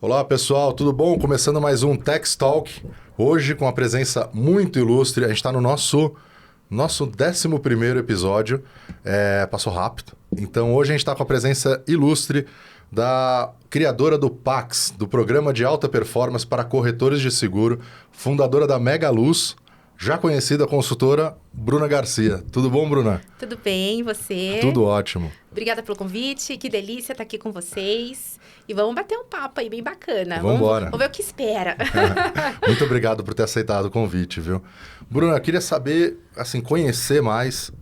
Olá pessoal, tudo bom? Começando mais um Tech Talk. Hoje com a presença muito ilustre, a gente está no nosso 11º episódio. Passou rápido. Então hoje a gente está com a presença ilustre da criadora do Pax, do Programa de Alta Performance para Corretores de Seguro, fundadora da Mega Luz, já conhecida consultora Bruna Garcia. Tudo bom, Bruna? Tudo bem, e você? Tudo ótimo. Obrigada pelo convite, que delícia estar aqui com vocês. E vamos bater um papo aí bem bacana. Vamos embora. Vamos ver o que espera. Muito obrigado por ter aceitado o convite, viu? Bruna, eu queria saber, assim, conhecer mais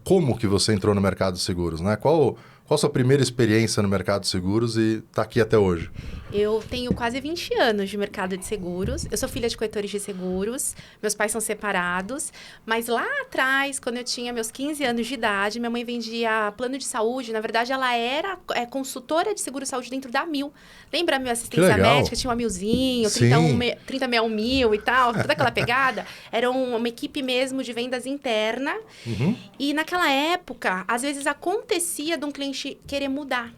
como que você entrou no mercado de seguros, né? Qual a sua primeira experiência no mercado de seguros e está aqui até hoje? Eu tenho quase 20 anos de mercado de seguros. Eu sou filha de corretores de seguros. Meus pais são separados. Mas lá atrás, quando eu tinha meus 15 anos de idade, minha mãe vendia plano de saúde. Na verdade, ela era consultora de seguro-saúde dentro da Mil. Lembra a Mil Assistência Médica? Tinha uma Milzinho, 3061 Mil e tal. Toda aquela pegada. Era uma equipe mesmo de vendas interna. Uhum. E naquela época, às vezes acontecia de um cliente querer mudar.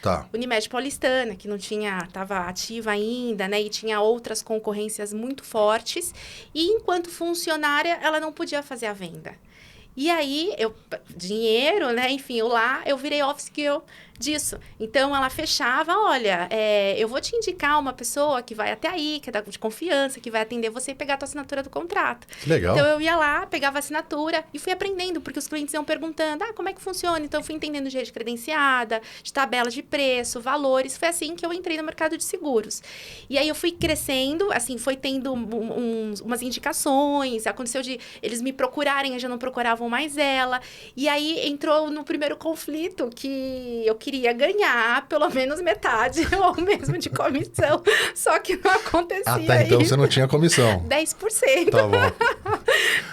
Tá. Unimed Paulistana, que não estava ativa ainda, né? E tinha outras concorrências muito fortes. E enquanto funcionária, ela não podia fazer a venda. E aí, dinheiro, né? Enfim, eu virei office girl disso. Então, ela fechava, olha, eu vou te indicar uma pessoa que vai até aí, que é de confiança, que vai atender você e pegar a tua assinatura do contrato. Que legal. Então, eu ia lá, pegava a assinatura e fui aprendendo, porque os clientes iam perguntando, como é que funciona? Então, eu fui entendendo de rede credenciada, de tabela de preço, valores. Foi assim que eu entrei no mercado de seguros. E aí, eu fui crescendo, assim, foi tendo umas indicações, aconteceu de eles me procurarem, já não procuravam mais ela. E aí, entrou no primeiro conflito que eu queria ganhar pelo menos metade ou mesmo de comissão, só que não acontecia. Até então você não tinha comissão. 10%. Tá bom.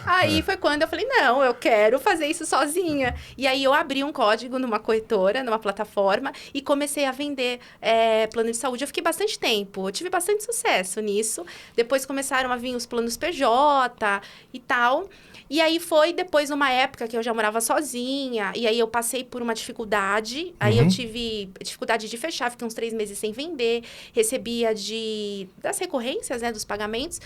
Aí foi quando eu falei, não, eu quero fazer isso sozinha. E aí eu abri um código numa corretora, numa plataforma, e comecei a vender plano de saúde. Eu fiquei bastante tempo, eu tive bastante sucesso nisso. Depois começaram a vir os planos PJ e tal. E aí foi depois numa época que eu já morava sozinha, e aí eu passei por uma dificuldade, aí eu tive dificuldade de fechar, fiquei uns 3 meses sem vender, recebia das recorrências, né, dos pagamentos,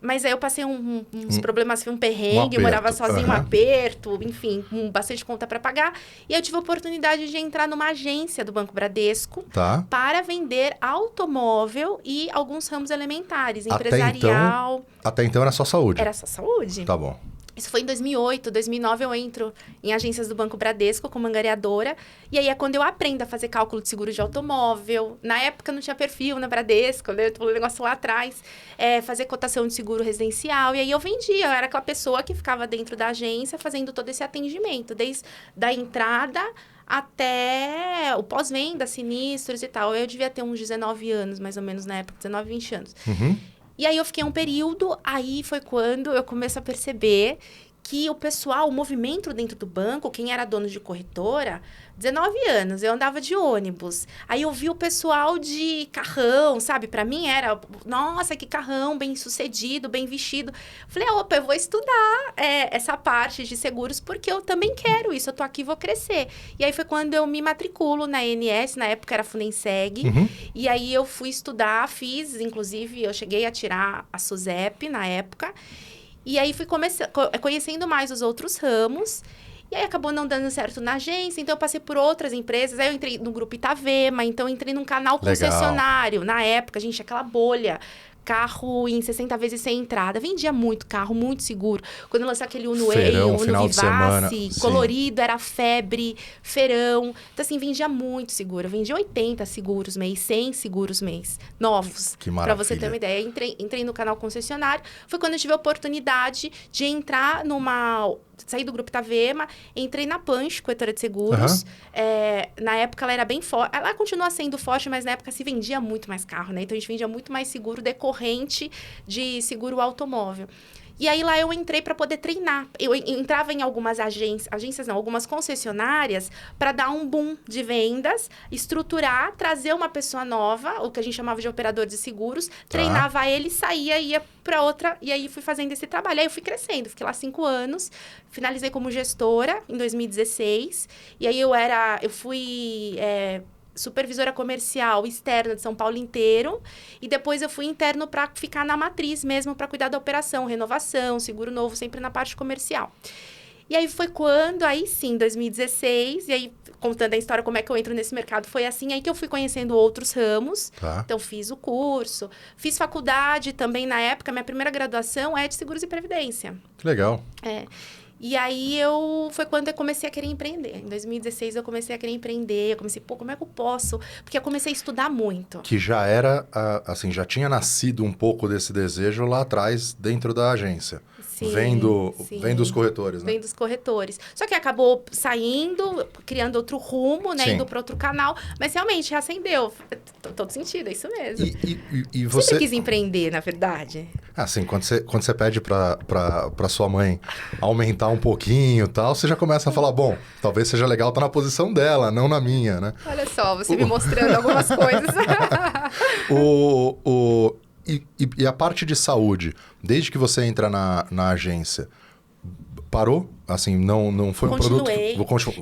mas aí eu passei uns problemas, um perrengue, eu morava sozinha, um aperto, enfim, com bastante conta para pagar, e eu tive a oportunidade de entrar numa agência do Banco Bradesco para vender automóvel e alguns ramos elementares, empresarial. Até então era só saúde? Era só saúde. Tá bom. Isso foi em 2008, 2009 eu entro em agências do Banco Bradesco como angariadora. E aí é quando eu aprendo a fazer cálculo de seguro de automóvel. Na época não tinha perfil na Bradesco, né? Eu tô falando negócio lá atrás. Fazer cotação de seguro residencial. E aí eu vendia, eu era aquela pessoa que ficava dentro da agência fazendo todo esse atendimento. Desde a entrada até o pós-venda, sinistros e tal. Eu devia ter uns 19 anos, mais ou menos, na época, 19, 20 anos. Uhum. E aí eu fiquei um período, aí foi quando eu comecei a perceber que o pessoal, o movimento dentro do banco, quem era dono de corretora, 19 anos, eu andava de ônibus. Aí eu vi o pessoal de carrão, sabe? Pra mim era, nossa, que carrão, bem sucedido, bem vestido. Falei, opa, eu vou estudar essa parte de seguros, porque eu também quero isso, eu tô aqui, vou crescer. E aí foi quando eu me matriculo na ANS, na época era Fundenseg. E aí eu fui estudar, inclusive, eu cheguei a tirar a SUSEP na época. E aí fui conhecendo mais os outros ramos. E aí acabou não dando certo na agência, então eu passei por outras empresas. Aí eu entrei no Grupo Itavema, então eu entrei num canal concessionário. Na época, gente, aquela bolha. Carro em 60 vezes sem entrada. Vendia muito carro, muito seguro. Quando lançou aquele Uno Way, Uno Vivace, colorido, era febre, feirão. Então, assim, vendia muito seguro. Eu vendia 80 seguros mês, 100 seguros mês, novos. Que maravilha. Pra você ter uma ideia. Entrei no canal concessionário. Foi quando eu tive a oportunidade de entrar saí do Grupo Itavema, entrei na Punch, corretora de seguros. Na época, ela era bem forte. Ela continua sendo forte, mas na época se vendia muito mais carro, né? Então, a gente vendia muito mais seguro decorrente de seguro automóvel. E aí lá eu entrei para poder treinar. Eu entrava em algumas agências não, algumas concessionárias para dar um boom de vendas, estruturar, trazer uma pessoa nova, o que a gente chamava de operador de seguros, treinava ele, saía, ia para outra, e aí fui fazendo esse trabalho. Aí eu fui crescendo, fiquei lá 5 anos, finalizei como gestora em 2016, e aí eu fui supervisora comercial externa de São Paulo inteiro. E depois eu fui interno para ficar na matriz mesmo, para cuidar da operação, renovação, seguro novo, sempre na parte comercial. E aí foi quando, aí sim, 2016, e aí contando a história como é que eu entro nesse mercado, foi assim aí que eu fui conhecendo outros ramos. Tá. Então, fiz o curso, fiz faculdade também na época, minha primeira graduação é de Seguros e Previdência. Que legal. E aí, foi quando eu comecei a querer empreender. Em 2016, eu comecei a querer empreender. Eu comecei, como é que eu posso? Porque eu comecei a estudar muito. Que já era, assim, já tinha nascido um pouco desse desejo lá atrás, dentro da agência. Sim, Vem dos corretores, né? Vem dos corretores. Só que acabou saindo, criando outro rumo, né? Sim. Indo para outro canal. Mas realmente, reacendeu. Todo sentido, é isso mesmo. E você... Sempre quis empreender, na verdade. Assim, quando você pede pra sua mãe aumentar um pouquinho e tal, você já começa a falar, bom, talvez seja legal estar na posição dela, não na minha, né? Olha só, você me mostrando algumas coisas. E a parte de saúde, desde que você entra na agência, parou? Assim, não foi um produto...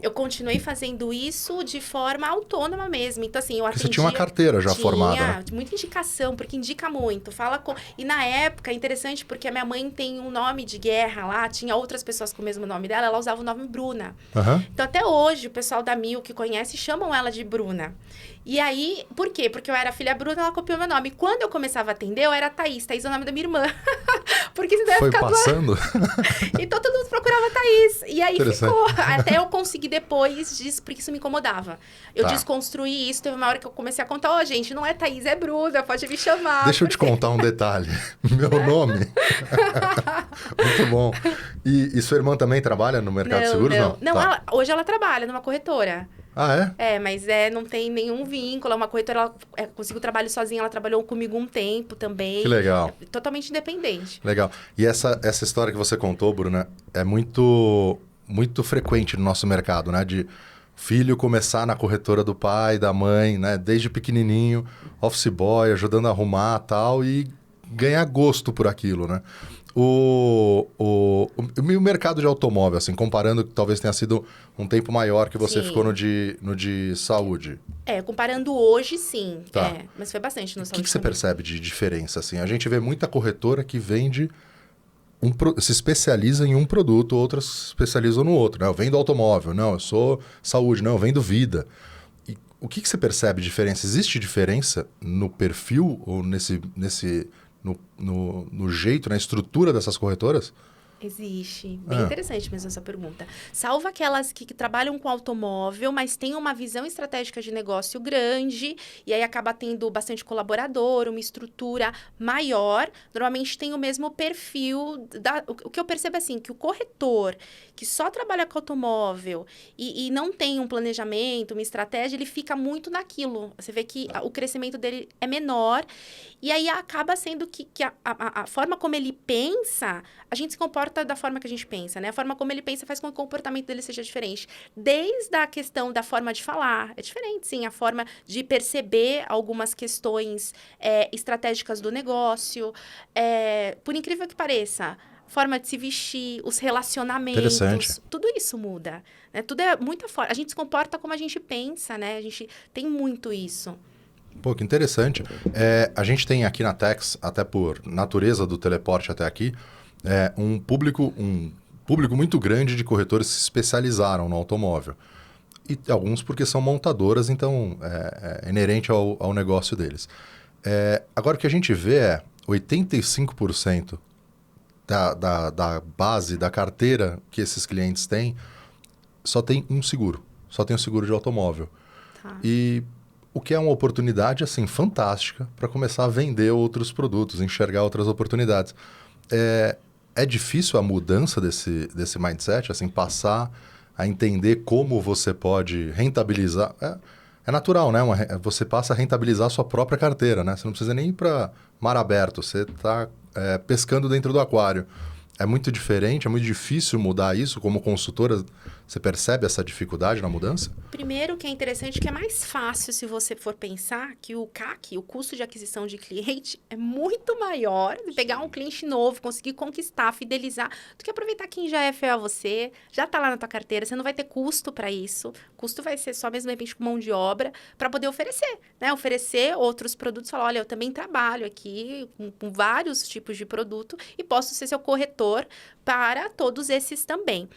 Eu continuei fazendo isso de forma autônoma mesmo. Então, assim, eu atendia... Você tinha uma carteira já formada, né? Muita indicação, porque indica muito. E na época, é interessante, porque a minha mãe tem um nome de guerra lá, tinha outras pessoas com o mesmo nome dela, ela usava o nome Bruna. Uhum. Então, até hoje, o pessoal da Mil que conhece, chamam ela de Bruna. E aí, por quê? Porque eu era filha Bruna, ela copiou meu nome. Quando eu começava a atender, eu era Thaís. Thaís é o nome da minha irmã. Porque senão foi ia ficar passando? Então, todo mundo procurava Thaís. E aí ficou. Até eu conseguir depois disso, porque isso me incomodava. Eu desconstruí isso. Teve uma hora que eu comecei a contar, gente, não é Thaís, é Bruna, pode me chamar. Deixa eu te contar um detalhe. Meu nome. Muito bom. E sua irmã também trabalha no mercado de seguros? Não, hoje ela trabalha numa corretora. Ah, é? Mas não tem nenhum vínculo. É uma corretora, ela conseguiu trabalho sozinha, ela trabalhou comigo um tempo também. Que legal. Totalmente independente. Legal. E essa história que você contou, Bruna, é muito, muito frequente no nosso mercado, né? De filho começar na corretora do pai, da mãe, né? Desde pequenininho, office boy, ajudando a arrumar e tal, e ganhar gosto por aquilo, né? O mercado de automóvel, assim, comparando que talvez tenha sido um tempo maior que você ficou no de saúde. Comparando hoje, sim. Tá. Mas foi bastante no saúde. O que você percebe de diferença, assim? A gente vê muita corretora que vende, se especializa em um produto, outras se especializam no outro, né? Eu vendo automóvel, não, eu sou saúde, não, eu vendo vida. E o que você percebe de diferença? Existe diferença no perfil ou no jeito, na estrutura dessas corretoras? Existe. Bem interessante mesmo essa pergunta. Salvo aquelas que trabalham com automóvel, mas têm uma visão estratégica de negócio grande, e aí acaba tendo bastante colaborador, uma estrutura maior. Normalmente tem o mesmo perfil. O que eu percebo é assim, que o corretor que só trabalha com automóvel e não tem um planejamento, uma estratégia, ele fica muito naquilo. Você vê que o crescimento dele é menor, e aí acaba sendo que a forma como ele pensa, a gente se comporta da forma que a gente pensa, né? A forma como ele pensa faz com que o comportamento dele seja diferente. Desde a questão da forma de falar, é diferente, sim. A forma de perceber algumas questões estratégicas do negócio. Por incrível que pareça, forma de se vestir, os relacionamentos, tudo isso muda, né? Tudo é muita forma. A gente se comporta como a gente pensa, né? A gente tem muito isso. Pô, que interessante. A gente tem aqui na Tex, até por natureza do teleporte até aqui, um público muito grande de corretores que se especializaram no automóvel. E alguns porque são montadoras, então é inerente ao negócio deles. Agora, o que a gente vê 85% da base, da carteira que esses clientes têm, só tem um seguro. Só tem o seguro de automóvel. Tá. E o que é uma oportunidade, assim, fantástica para começar a vender outros produtos, enxergar outras oportunidades. É difícil a mudança desse mindset, assim, passar a entender como você pode rentabilizar. É natural, né? Você passa a rentabilizar a sua própria carteira, né? Você não precisa nem ir para mar aberto, você está pescando dentro do aquário. É muito diferente, é muito difícil mudar isso como consultora. Você percebe essa dificuldade na mudança? Primeiro, que é interessante, que é mais fácil se você for pensar que o CAC, o custo de aquisição de cliente, é muito maior de pegar um cliente novo, conseguir conquistar, fidelizar, do que aproveitar quem já é fiel a você, já está lá na tua carteira, você não vai ter custo para isso. O custo vai ser só mesmo, de repente, com mão de obra, para poder oferecer, né? Oferecer outros produtos, falar, olha, eu também trabalho aqui com vários tipos de produto e posso ser seu corretor para todos esses também.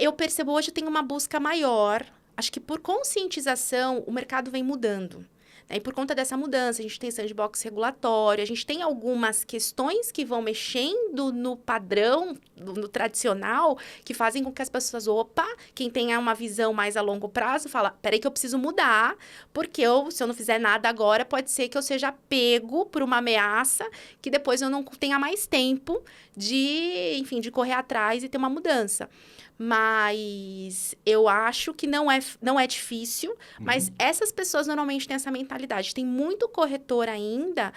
Eu percebo hoje tem uma busca maior. Acho que por conscientização, o mercado vem mudando. Né? E por conta dessa mudança, a gente tem sandbox regulatório, a gente tem algumas questões que vão mexendo no padrão, no tradicional, que fazem com que as pessoas, quem tem uma visão mais a longo prazo, fala, peraí que eu preciso mudar, porque se eu não fizer nada agora, pode ser que eu seja pego por uma ameaça, que depois eu não tenha mais tempo de correr atrás e ter uma mudança. Mas eu acho que não é difícil, mas essas pessoas normalmente têm essa mentalidade. Tem muito corretor ainda,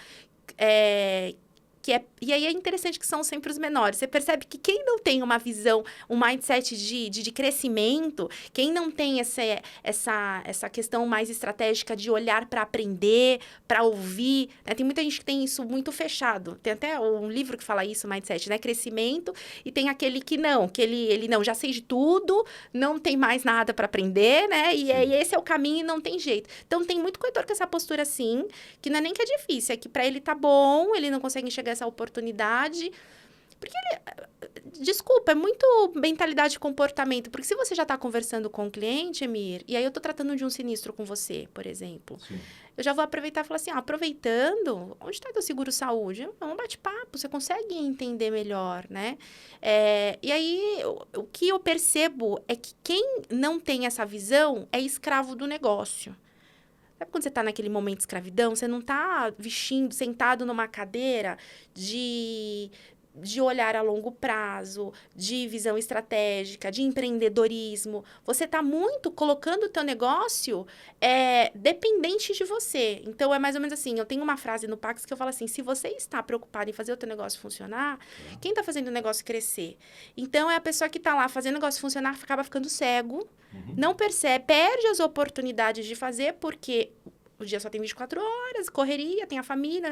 e aí é interessante que são sempre os menores. Você percebe que quem não tem uma visão, um mindset de crescimento, quem não tem essa questão mais estratégica de olhar para aprender, para ouvir, né? Tem muita gente que tem isso muito fechado. Tem até um livro que fala isso, mindset, né? Crescimento, e tem aquele que ele não, já sei de tudo, não tem mais nada para aprender, né? E esse é o caminho e não tem jeito. Então, tem muito corretor com essa postura assim, que não é nem que é difícil, é que para ele tá bom, ele não consegue enxergar essa oportunidade, porque desculpa, é muito mentalidade de comportamento, porque se você já está conversando com o cliente, Emir, e aí eu estou tratando de um sinistro com você, por exemplo, sim, eu já vou aproveitar e falar assim, aproveitando, onde está teu seguro-saúde? É um bate-papo, você consegue entender melhor, né? E aí, o que eu percebo é que quem não tem essa visão é escravo do negócio. Sabe quando você está naquele momento de escravidão? Você não está sentado numa cadeira de olhar a longo prazo, de visão estratégica, de empreendedorismo. Você está muito colocando o teu negócio dependente de você. Então, é mais ou menos assim, eu tenho uma frase no Pax que eu falo assim, se você está preocupado em fazer o teu negócio funcionar, quem está fazendo o negócio crescer? Então, é a pessoa que está lá fazendo o negócio funcionar, acaba ficando cego, não percebe, perde as oportunidades de fazer, porque o dia só tem 24 horas, correria, tem a família,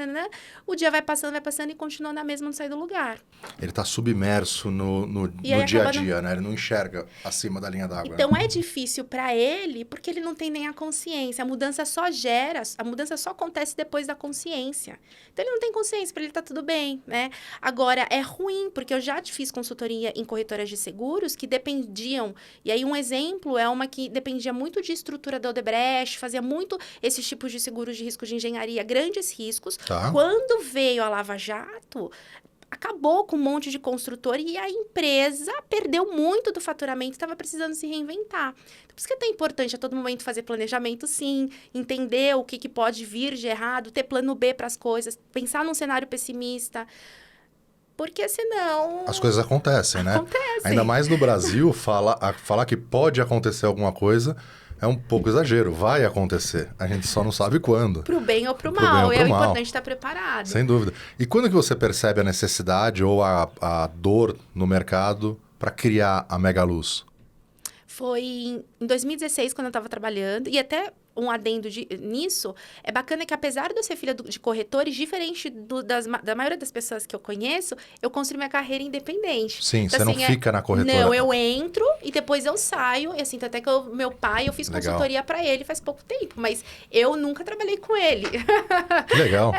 o dia vai passando e continua na mesma, não sai do lugar. Ele está submerso no dia a dia, né? Ele não enxerga acima da linha d'água. Então, é difícil para ele, porque ele não tem nem a consciência. A mudança só acontece depois da consciência. Então, ele não tem consciência, para ele tá tudo bem, né? Agora, é ruim, porque eu já fiz consultoria em corretoras de seguros que dependiam, e aí um exemplo é uma que dependia muito de estrutura da Odebrecht, fazia muito esses tipos de seguros de risco de engenharia, grandes riscos. Tá. Quando veio a Lava Jato, acabou com um monte de construtor e a empresa perdeu muito do faturamento, estava precisando se reinventar. Então, por isso que é tão importante a todo momento fazer planejamento, sim, entender o que pode vir de errado, ter plano B para as coisas, pensar num cenário pessimista. Porque senão... As coisas acontecem, né? Ainda mais no Brasil, falar que pode acontecer alguma coisa é um pouco exagero. Vai acontecer. A gente só não sabe quando. Pro bem ou pro mal. É importante estar preparado. Sem dúvida. E quando que você percebe a necessidade ou a dor no mercado para criar a Mega Luz? Foi em 2016, quando eu estava trabalhando, e até um adendo nisso, é bacana que apesar de eu ser filha de corretores, diferente da maioria das pessoas que eu conheço, eu construí minha carreira independente. Sim, então, você não fica na corretora. Não, eu entro e depois eu saio, e assim, até que meu pai, eu fiz consultoria para ele faz pouco tempo, mas eu nunca trabalhei com ele. Que legal.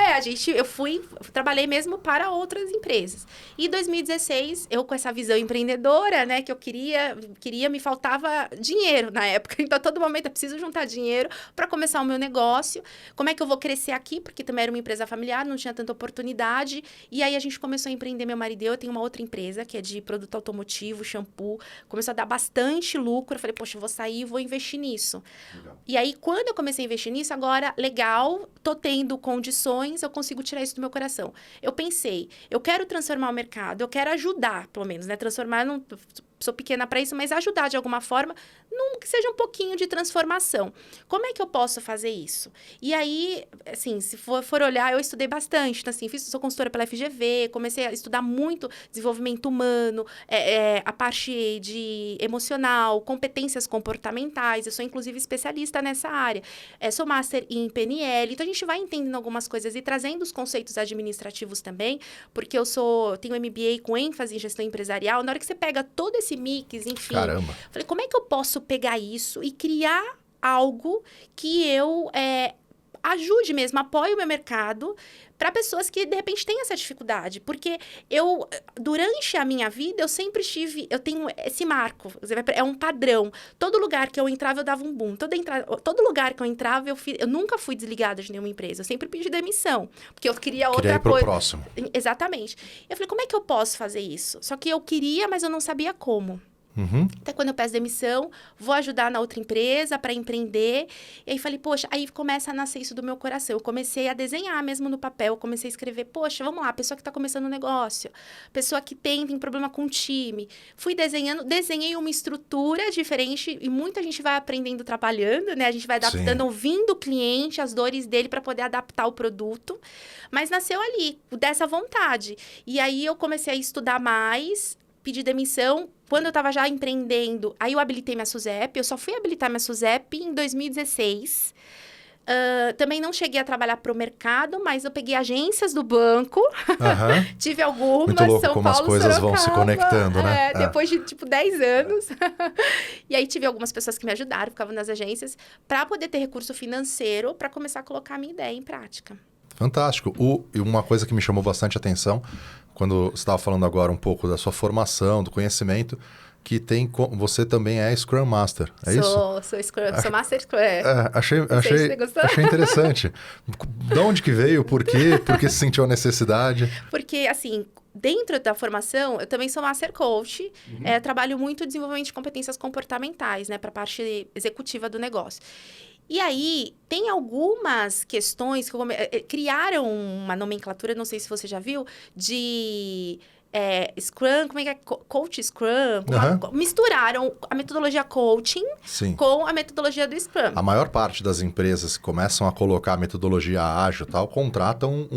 Eu trabalhei mesmo para outras empresas. E em 2016, eu com essa visão empreendedora, né, que eu queria, me faltava dinheiro na época, então a todo momento eu preciso juntar dinheiro para começar o meu negócio. Como é que eu vou crescer aqui? Porque também era uma empresa familiar, não tinha tanta oportunidade. E aí a gente começou a empreender, meu marido e eu. Tenho uma outra empresa que é de produto automotivo, shampoo. Começou a dar bastante lucro. Eu falei, poxa, eu vou sair e vou investir nisso. Legal. E aí, quando eu comecei a investir nisso, agora, legal, tô tendo condições, eu consigo tirar isso do meu coração. Eu pensei, eu quero transformar o mercado, eu quero ajudar, pelo menos, né? Transformar, sou pequena para isso, mas ajudar de alguma forma, que seja um pouquinho de transformação. Como é que eu posso fazer isso? E aí, assim, se for olhar, eu estudei bastante. Então, assim, sou consultora pela FGV, comecei a estudar muito desenvolvimento humano, a parte de emocional, competências comportamentais. Eu sou, inclusive, especialista nessa área. Sou master em PNL. Então, a gente vai entendendo algumas coisas e trazendo os conceitos administrativos também, porque eu tenho MBA com ênfase em gestão empresarial. Na hora que você pega todo esse mix, enfim... Caramba! Falei, como é que eu posso pegar isso e criar algo que eu ajude mesmo, apoie o meu mercado para pessoas que, de repente, têm essa dificuldade. Porque durante a minha vida, eu tenho esse marco, é um padrão. Todo lugar que eu entrava, eu dava um boom. Todo lugar que eu entrava, eu nunca fui desligada de nenhuma empresa. Eu sempre pedi demissão, porque eu queria outra pro coisa. Próximo. Exatamente. Eu falei, como é que eu posso fazer isso? Só que eu queria, mas eu não sabia como. Uhum. Até quando eu peço demissão, vou ajudar na outra empresa para empreender. E aí falei, poxa, aí começa a nascer isso do meu coração. Eu comecei a desenhar mesmo no papel, eu comecei a escrever, poxa, vamos lá, pessoa que está começando um negócio, pessoa que tem problema com o time. Fui desenhei uma estrutura diferente e muita gente vai aprendendo trabalhando, né? A gente vai adaptando, Sim. ouvindo o cliente, as dores dele para poder adaptar o produto. Mas nasceu ali, dessa vontade. E aí eu comecei a estudar mais, pedi demissão. Quando eu estava já empreendendo, aí eu habilitei minha SUSEP. Eu só fui habilitar minha SUSEP em 2016. Também não cheguei a trabalhar para o mercado, mas eu peguei agências do banco. Uhum. Tive algumas, muito louco São como Paulo, as coisas Sorocaba, vão se conectando, né? Depois de, 10 anos. E aí tive algumas pessoas que me ajudaram, ficavam nas agências, para poder ter recurso financeiro para começar a colocar a minha ideia em prática. Fantástico. E uma coisa que me chamou bastante atenção, quando você estava falando agora um pouco da sua formação, do conhecimento, que você também é Scrum Master, é isso? Sou Master Scrum. Achei interessante. De onde que veio? Por quê? Por que você sentiu a necessidade? Porque, assim, dentro da formação, eu também sou Master Coach. Trabalho muito desenvolvimento de competências comportamentais, né? Para a parte executiva do negócio. E aí, tem algumas questões que criaram uma nomenclatura, não sei se você já viu, de Scrum, como é que é? Coach Scrum. Misturaram a metodologia coaching com a metodologia do Scrum. A maior parte das empresas que começam a colocar a metodologia ágil e tal, contratam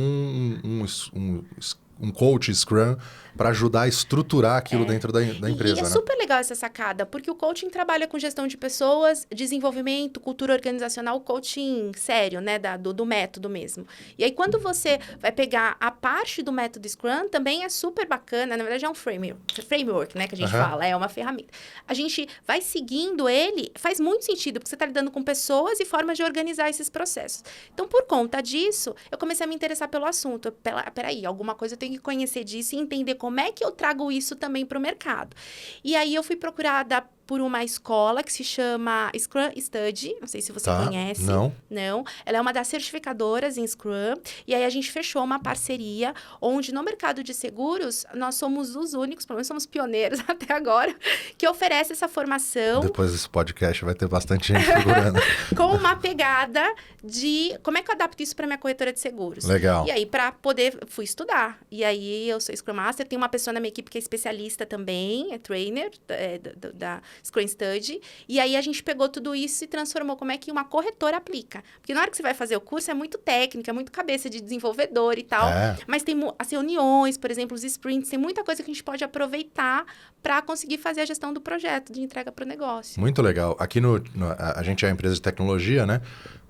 um coach Scrum para ajudar a estruturar aquilo dentro da empresa. E é super legal essa sacada, porque o coaching trabalha com gestão de pessoas, desenvolvimento, cultura organizacional, coaching sério, né, do método mesmo. E aí, quando você vai pegar a parte do método Scrum, também é super bacana, na verdade é um framework, né, que a gente fala, é uma ferramenta. A gente vai seguindo ele, faz muito sentido, porque você está lidando com pessoas e formas de organizar esses processos. Então, por conta disso, eu comecei a me interessar pelo assunto. Peraí, alguma coisa eu tenho que conhecer disso e entender como é que eu trago isso também para o mercado. E aí, eu fui procurada por uma escola que se chama Scrum Study. Não sei se você conhece. Não. Ela é uma das certificadoras em Scrum. E aí, a gente fechou uma parceria onde, no mercado de seguros, nós somos os únicos, pelo menos somos pioneiros até agora, que oferece essa formação. Depois desse podcast vai ter bastante gente figurando. Com uma pegada de como é que eu adapto isso para minha corretora de seguros. Legal. E aí, para poder, fui estudar. E aí, eu sou Scrum Master. Tem uma pessoa na minha equipe que é especialista também, é trainer da Scrum Study. E aí, a gente pegou tudo isso e transformou como é que uma corretora aplica. Porque na hora que você vai fazer o curso, é muito técnica, é muito cabeça de desenvolvedor e tal. Mas tem as reuniões, por exemplo, os sprints, tem muita coisa que a gente pode aproveitar para conseguir fazer a gestão do projeto de entrega para o negócio. Muito legal. Aqui a gente é uma empresa de tecnologia, né?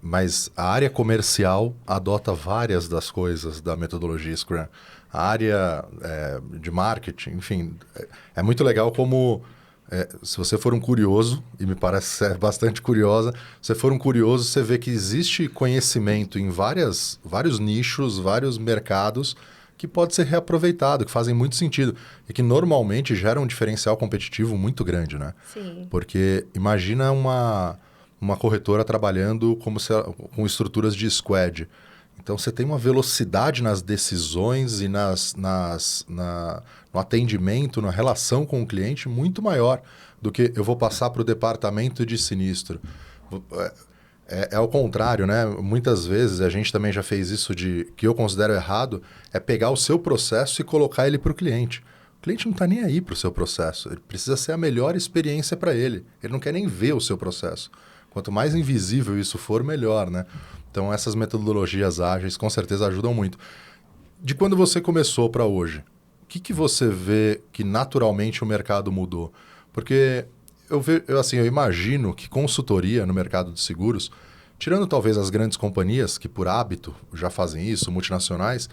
Mas a área comercial adota várias das coisas da metodologia Scrum. A área de marketing, enfim, é muito legal como... se você for um curioso, e me parece ser bastante curiosa, se você for um curioso, você vê que existe conhecimento em vários nichos, vários mercados que pode ser reaproveitado, que fazem muito sentido e que normalmente geram um diferencial competitivo muito grande, né? Sim. Porque imagina uma corretora trabalhando com estruturas de squad. Então, você tem uma velocidade nas decisões e no atendimento, na relação com o cliente muito maior do que eu vou passar para o departamento de sinistro. É ao contrário, né? Muitas vezes, a gente também já fez isso que eu considero errado, é pegar o seu processo e colocar ele para o cliente. cliente não está nem aí para o seu processo. Ele precisa ser a melhor experiência para ele. Ele não quer nem ver o seu processo. Quanto mais invisível isso for, melhor, né? Então, essas metodologias ágeis com certeza ajudam muito. De quando você começou para hoje, o que você vê que naturalmente o mercado mudou? Porque eu imagino que consultoria no mercado de seguros, tirando talvez as grandes companhias que por hábito já fazem isso, multinacionais,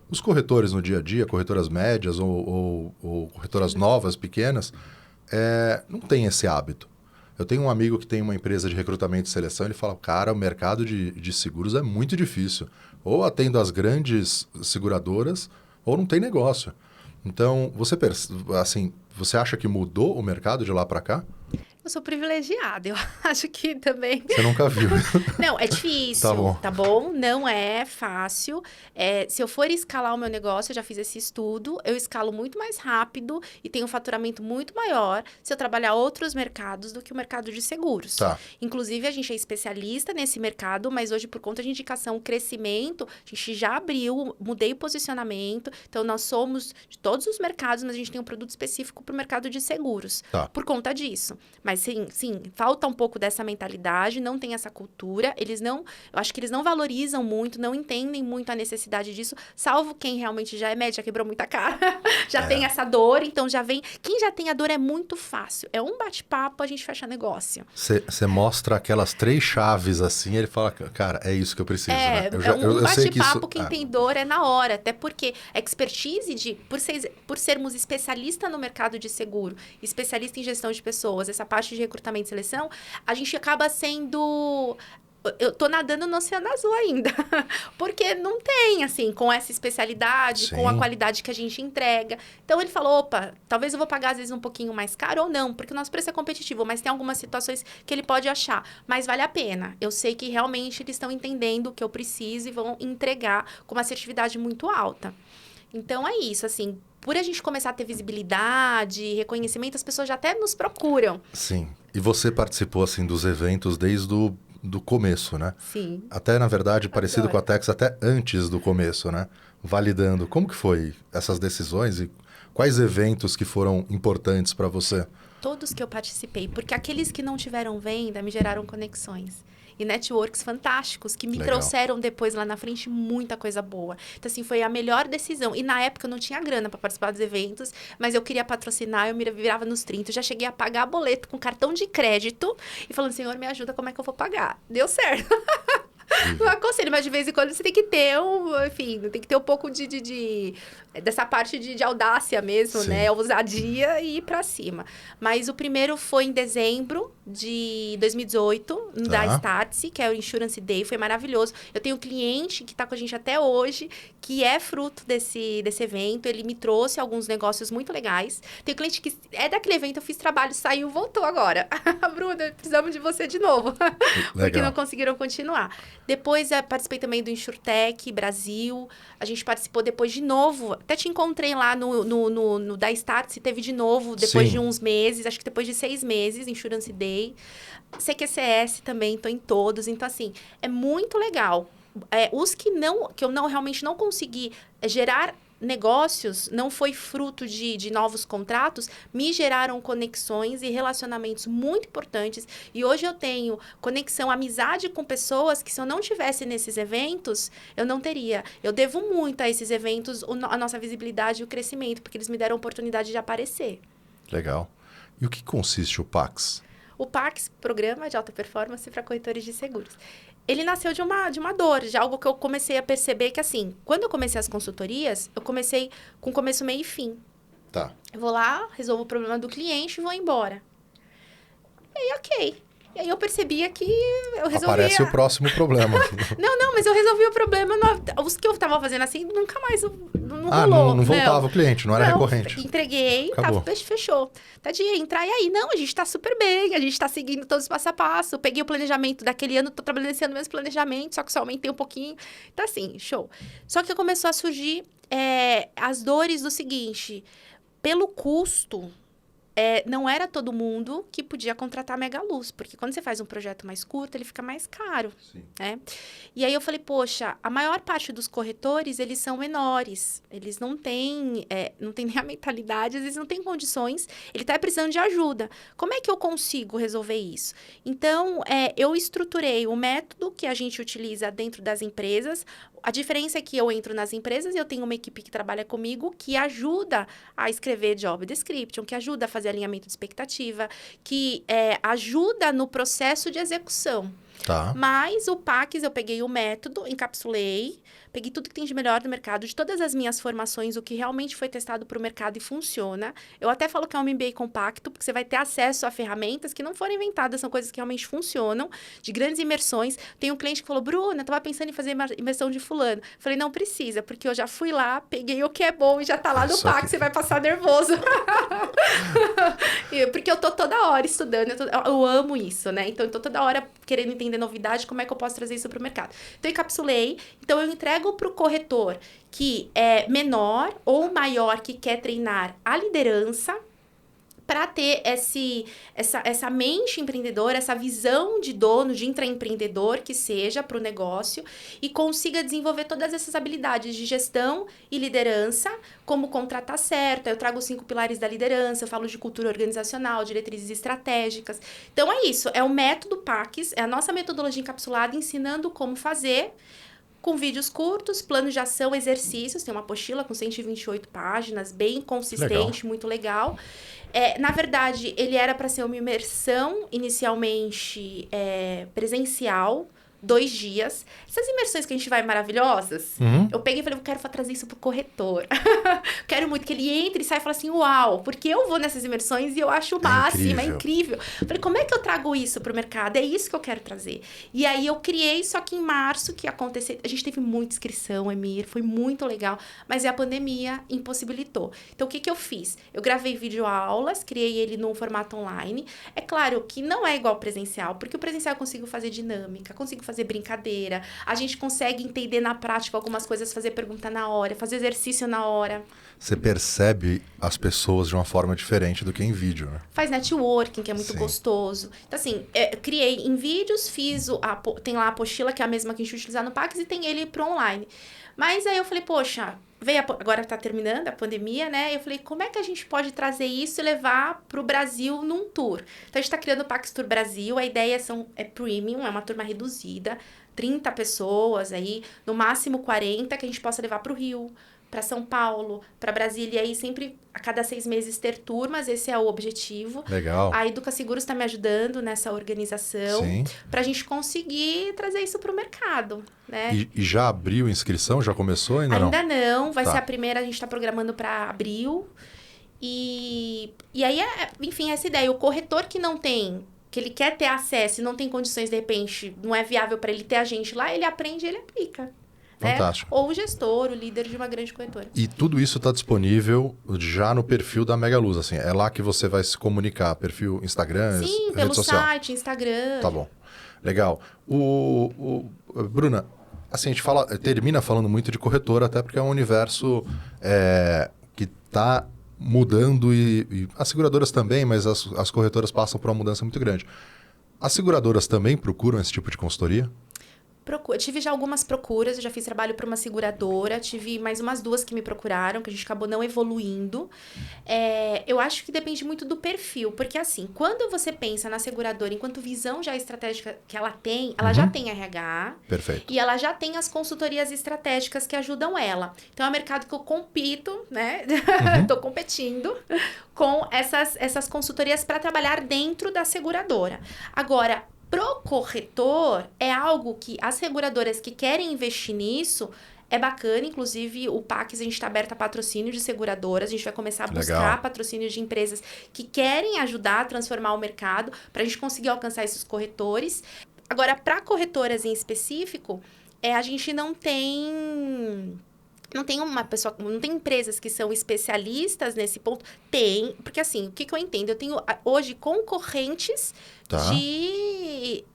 os corretores no dia a dia, corretoras médias ou corretoras novas, pequenas, não tem esse hábito. Eu tenho um amigo que tem uma empresa de recrutamento e seleção, ele fala, cara, o mercado de seguros é muito difícil. Ou atendo as grandes seguradoras, ou não tem negócio. Então, você acha que mudou o mercado de lá para cá? Eu sou privilegiada, eu acho que também... Você nunca viu. Não, é difícil, tá bom? Não é fácil. Se eu for escalar o meu negócio, eu já fiz esse estudo, eu escalo muito mais rápido e tenho um faturamento muito maior se eu trabalhar outros mercados do que o mercado de seguros. Tá. Inclusive, a gente é especialista nesse mercado, mas hoje, por conta de indicação, crescimento, a gente já abriu, mudei o posicionamento. Então, nós somos de todos os mercados, mas a gente tem um produto específico para o mercado de seguros. Tá. Por conta disso. Mas sim, falta um pouco dessa mentalidade, não tem essa cultura. Eu acho que eles não valorizam muito, não entendem muito a necessidade disso, salvo quem realmente já é médico, já quebrou muita cara, já tem essa dor, então já vem. Quem já tem a dor é muito fácil. É um bate-papo, a gente fecha negócio. Você mostra aquelas 3 chaves assim, ele fala, cara, é isso que eu preciso, né? Um bate-papo, quem tem dor é na hora, até porque a expertise por sermos especialista no mercado de seguro, especialista em gestão de pessoas, essa parte de recrutamento e seleção, a gente acaba sendo... Eu tô nadando no oceano azul ainda, porque não tem, assim, com essa especialidade, Sim. com a qualidade que a gente entrega. Então, ele falou, opa, talvez eu vou pagar, às vezes, um pouquinho mais caro ou não, porque o nosso preço é competitivo, mas tem algumas situações que ele pode achar, mas vale a pena. Eu sei que, realmente, eles estão entendendo o que eu preciso e vão entregar com uma assertividade muito alta. Então, é isso, assim, por a gente começar a ter visibilidade, reconhecimento, as pessoas já até nos procuram. Sim. E você participou, assim, dos eventos desde do começo, né? Sim. Até, na verdade, parecido com a Tex, até antes do começo, né? Validando. Como que foi essas decisões e quais eventos que foram importantes para você? Todos que eu participei, porque aqueles que não tiveram venda me geraram conexões. E networks fantásticos que me trouxeram depois lá na frente muita coisa boa. Então, assim, foi a melhor decisão. E na época eu não tinha grana para participar dos eventos, mas eu queria patrocinar, eu me virava nos 30. Eu já cheguei a pagar boleto com cartão de crédito e falando, Senhor, me ajuda, como é que eu vou pagar? Deu certo. Não aconselho, mas de vez em quando você tem que ter tem que ter um pouco dessa parte de audácia mesmo, né? Ousadia e ir pra cima. Mas o primeiro foi em dezembro de 2018, da Startse, que é o Insurance Day, foi maravilhoso. Eu tenho um cliente que tá com a gente até hoje, que é fruto desse evento, ele me trouxe alguns negócios muito legais. Tem um cliente que é daquele evento, eu fiz trabalho, saiu, voltou agora. Bruna, precisamos de você de novo. Porque não conseguiram continuar. Depois, participei também do InsurTech Brasil. A gente participou depois de novo. Até te encontrei lá no da Startse, teve de novo, depois de uns meses. Acho que depois de 6 meses, Insurance Day. CQCS também, estou em todos. Então, assim, é muito legal. Os que eu realmente não consegui gerar negócios, não foi fruto de novos contratos, me geraram conexões e relacionamentos muito importantes. E hoje eu tenho conexão, amizade com pessoas que, se eu não tivesse nesses eventos, eu não teria. Eu devo muito a esses eventos a nossa visibilidade e o crescimento, porque eles me deram a oportunidade de aparecer. Legal. E o que consiste o PAX? O PAX, Programa de Alta Performance para Corretores de Seguros. Ele nasceu de uma dor, de algo que eu comecei a perceber que, assim, quando eu comecei as consultorias, eu comecei com começo, meio e fim. Tá. Eu vou lá, resolvo o problema do cliente e vou embora. E aí, ok. E aí eu percebia que eu resolvia... Aparece o próximo problema. Não, mas eu resolvi o problema. Os que eu tava fazendo assim, nunca mais não rolou. Não voltava o cliente, não era recorrente. Entreguei, fechou. Tadinha, entrar e aí. Não, a gente tá super bem, a gente tá seguindo todos os passo a passo. Peguei o planejamento daquele ano, tô trabalhando esse ano no mesmo planejamento, só que só aumentei um pouquinho. Então, assim, show. Só que começou a surgir as dores do seguinte, pelo custo não era todo mundo que podia contratar Mega Luz, porque quando você faz um projeto mais curto, ele fica mais caro, né? E aí eu falei, poxa, a maior parte dos corretores, eles são menores, eles não têm nem a mentalidade, às vezes não têm condições, ele está precisando de ajuda. Como é que eu consigo resolver isso? Então, eu estruturei o método que a gente utiliza dentro das empresas. A diferença é que eu entro nas empresas e eu tenho uma equipe que trabalha comigo que ajuda a escrever job description, que ajuda a fazer alinhamento de expectativa, que ajuda no processo de execução. Tá. Mas o PAX, eu peguei o método, encapsulei, peguei tudo que tem de melhor no mercado, de todas as minhas formações, o que realmente foi testado para o mercado e funciona. Eu até falo que é um MBA compacto, porque você vai ter acesso a ferramentas que não foram inventadas, são coisas que realmente funcionam, de grandes imersões. Tem um cliente que falou, Bruna, estava pensando em fazer imersão de fulano. Falei, não precisa, porque eu já fui lá, peguei o que é bom e já tá lá no PAX, você vai passar nervoso. Porque eu tô toda hora estudando, eu amo isso, né? Então, eu tô toda hora querendo entender novidade, como é que eu posso trazer isso para o mercado. Então, eu encapsulei. Então, eu entrego para o corretor que é menor ou maior, que quer treinar a liderança, para ter essa mente empreendedora, essa visão de dono, de intraempreendedor que seja para o negócio e consiga desenvolver todas essas habilidades de gestão e liderança, como contratar certo. Eu trago os 5 pilares da liderança, eu falo de cultura organizacional, diretrizes estratégicas. Então, é isso. É o método PAX, é a nossa metodologia encapsulada, ensinando como fazer, com vídeos curtos, planos de ação, exercícios. Tem uma apostila com 128 páginas, bem consistente, muito legal. Na verdade, ele era para ser uma imersão inicialmente presencial, 2 dias. Essas imersões que a gente vai maravilhosas, eu peguei e falei, eu quero trazer isso pro corretor. Quero muito que ele entre e saia e fale assim, uau, porque eu vou nessas imersões e eu acho o máximo, é incrível. Falei, como é que eu trago isso pro mercado? É isso que eu quero trazer. E aí eu criei, só que em março que aconteceu, a gente teve muita inscrição, Emir, foi muito legal, mas a pandemia impossibilitou. Então, o que eu fiz? Eu gravei videoaulas, criei ele num formato online. É claro que não é igual presencial, porque o presencial eu consigo fazer dinâmica, consigo fazer brincadeira, a gente consegue entender na prática algumas coisas, fazer pergunta na hora, fazer exercício na hora. Você percebe as pessoas de uma forma diferente do que em vídeo, né? Faz networking, que é muito gostoso. Então, assim, criei em vídeos, tem lá a apostila, que é a mesma que a gente utiliza no PAX, e tem ele pro online. Mas aí eu falei, poxa, agora tá terminando a pandemia, né? Eu falei, como é que a gente pode trazer isso e levar pro Brasil num tour? Então, a gente tá criando o PAX Tour Brasil, a ideia é premium, é uma turma reduzida, 30 pessoas aí, no máximo 40, que a gente possa levar pro Rio, para São Paulo, para Brasília, e aí sempre a cada 6 meses ter turmas, esse é o objetivo. Legal. A Educa Seguros está me ajudando nessa organização, para a gente conseguir trazer isso para o mercado, né? E já abriu inscrição? Já começou ainda não? Ainda não, vai ser a primeira, a gente está programando para abril. E aí, enfim, essa ideia, o corretor que não tem, que ele quer ter acesso e não tem condições, de repente, não é viável para ele ter a gente lá, ele aprende e ele aplica. Fantástico. Ou o gestor, o líder de uma grande corretora. E tudo isso está disponível já no perfil da Mega Luz, assim. É lá que você vai se comunicar, perfil Instagram, sim, pelo site, Instagram. Tá bom. Legal. Bruna, assim, a gente termina falando muito de corretora, até porque é um universo que está mudando e as seguradoras também, mas as corretoras passam por uma mudança muito grande. As seguradoras também procuram esse tipo de consultoria? Eu tive já algumas procuras, eu já fiz trabalho para uma seguradora, tive mais umas 2 que me procuraram, que a gente acabou não evoluindo. Eu acho que depende muito do perfil, porque assim, quando você pensa na seguradora, enquanto visão já estratégica que ela tem, ela já tem RH. Perfeito. E ela já tem as consultorias estratégicas que ajudam ela. Então, é um mercado que eu compito, né? Tô competindo com essas consultorias para trabalhar dentro da seguradora. Agora, pro corretor, é algo que as seguradoras que querem investir nisso, é bacana. Inclusive, o PAX, a gente está aberto a patrocínio de seguradoras. A gente vai começar a buscar patrocínios de empresas que querem ajudar a transformar o mercado, para a gente conseguir alcançar esses corretores. Agora, para corretoras em específico, a gente não tem uma pessoa, não tem empresas que são especialistas nesse ponto. Tem, porque assim, o que eu entendo? Eu tenho hoje concorrentes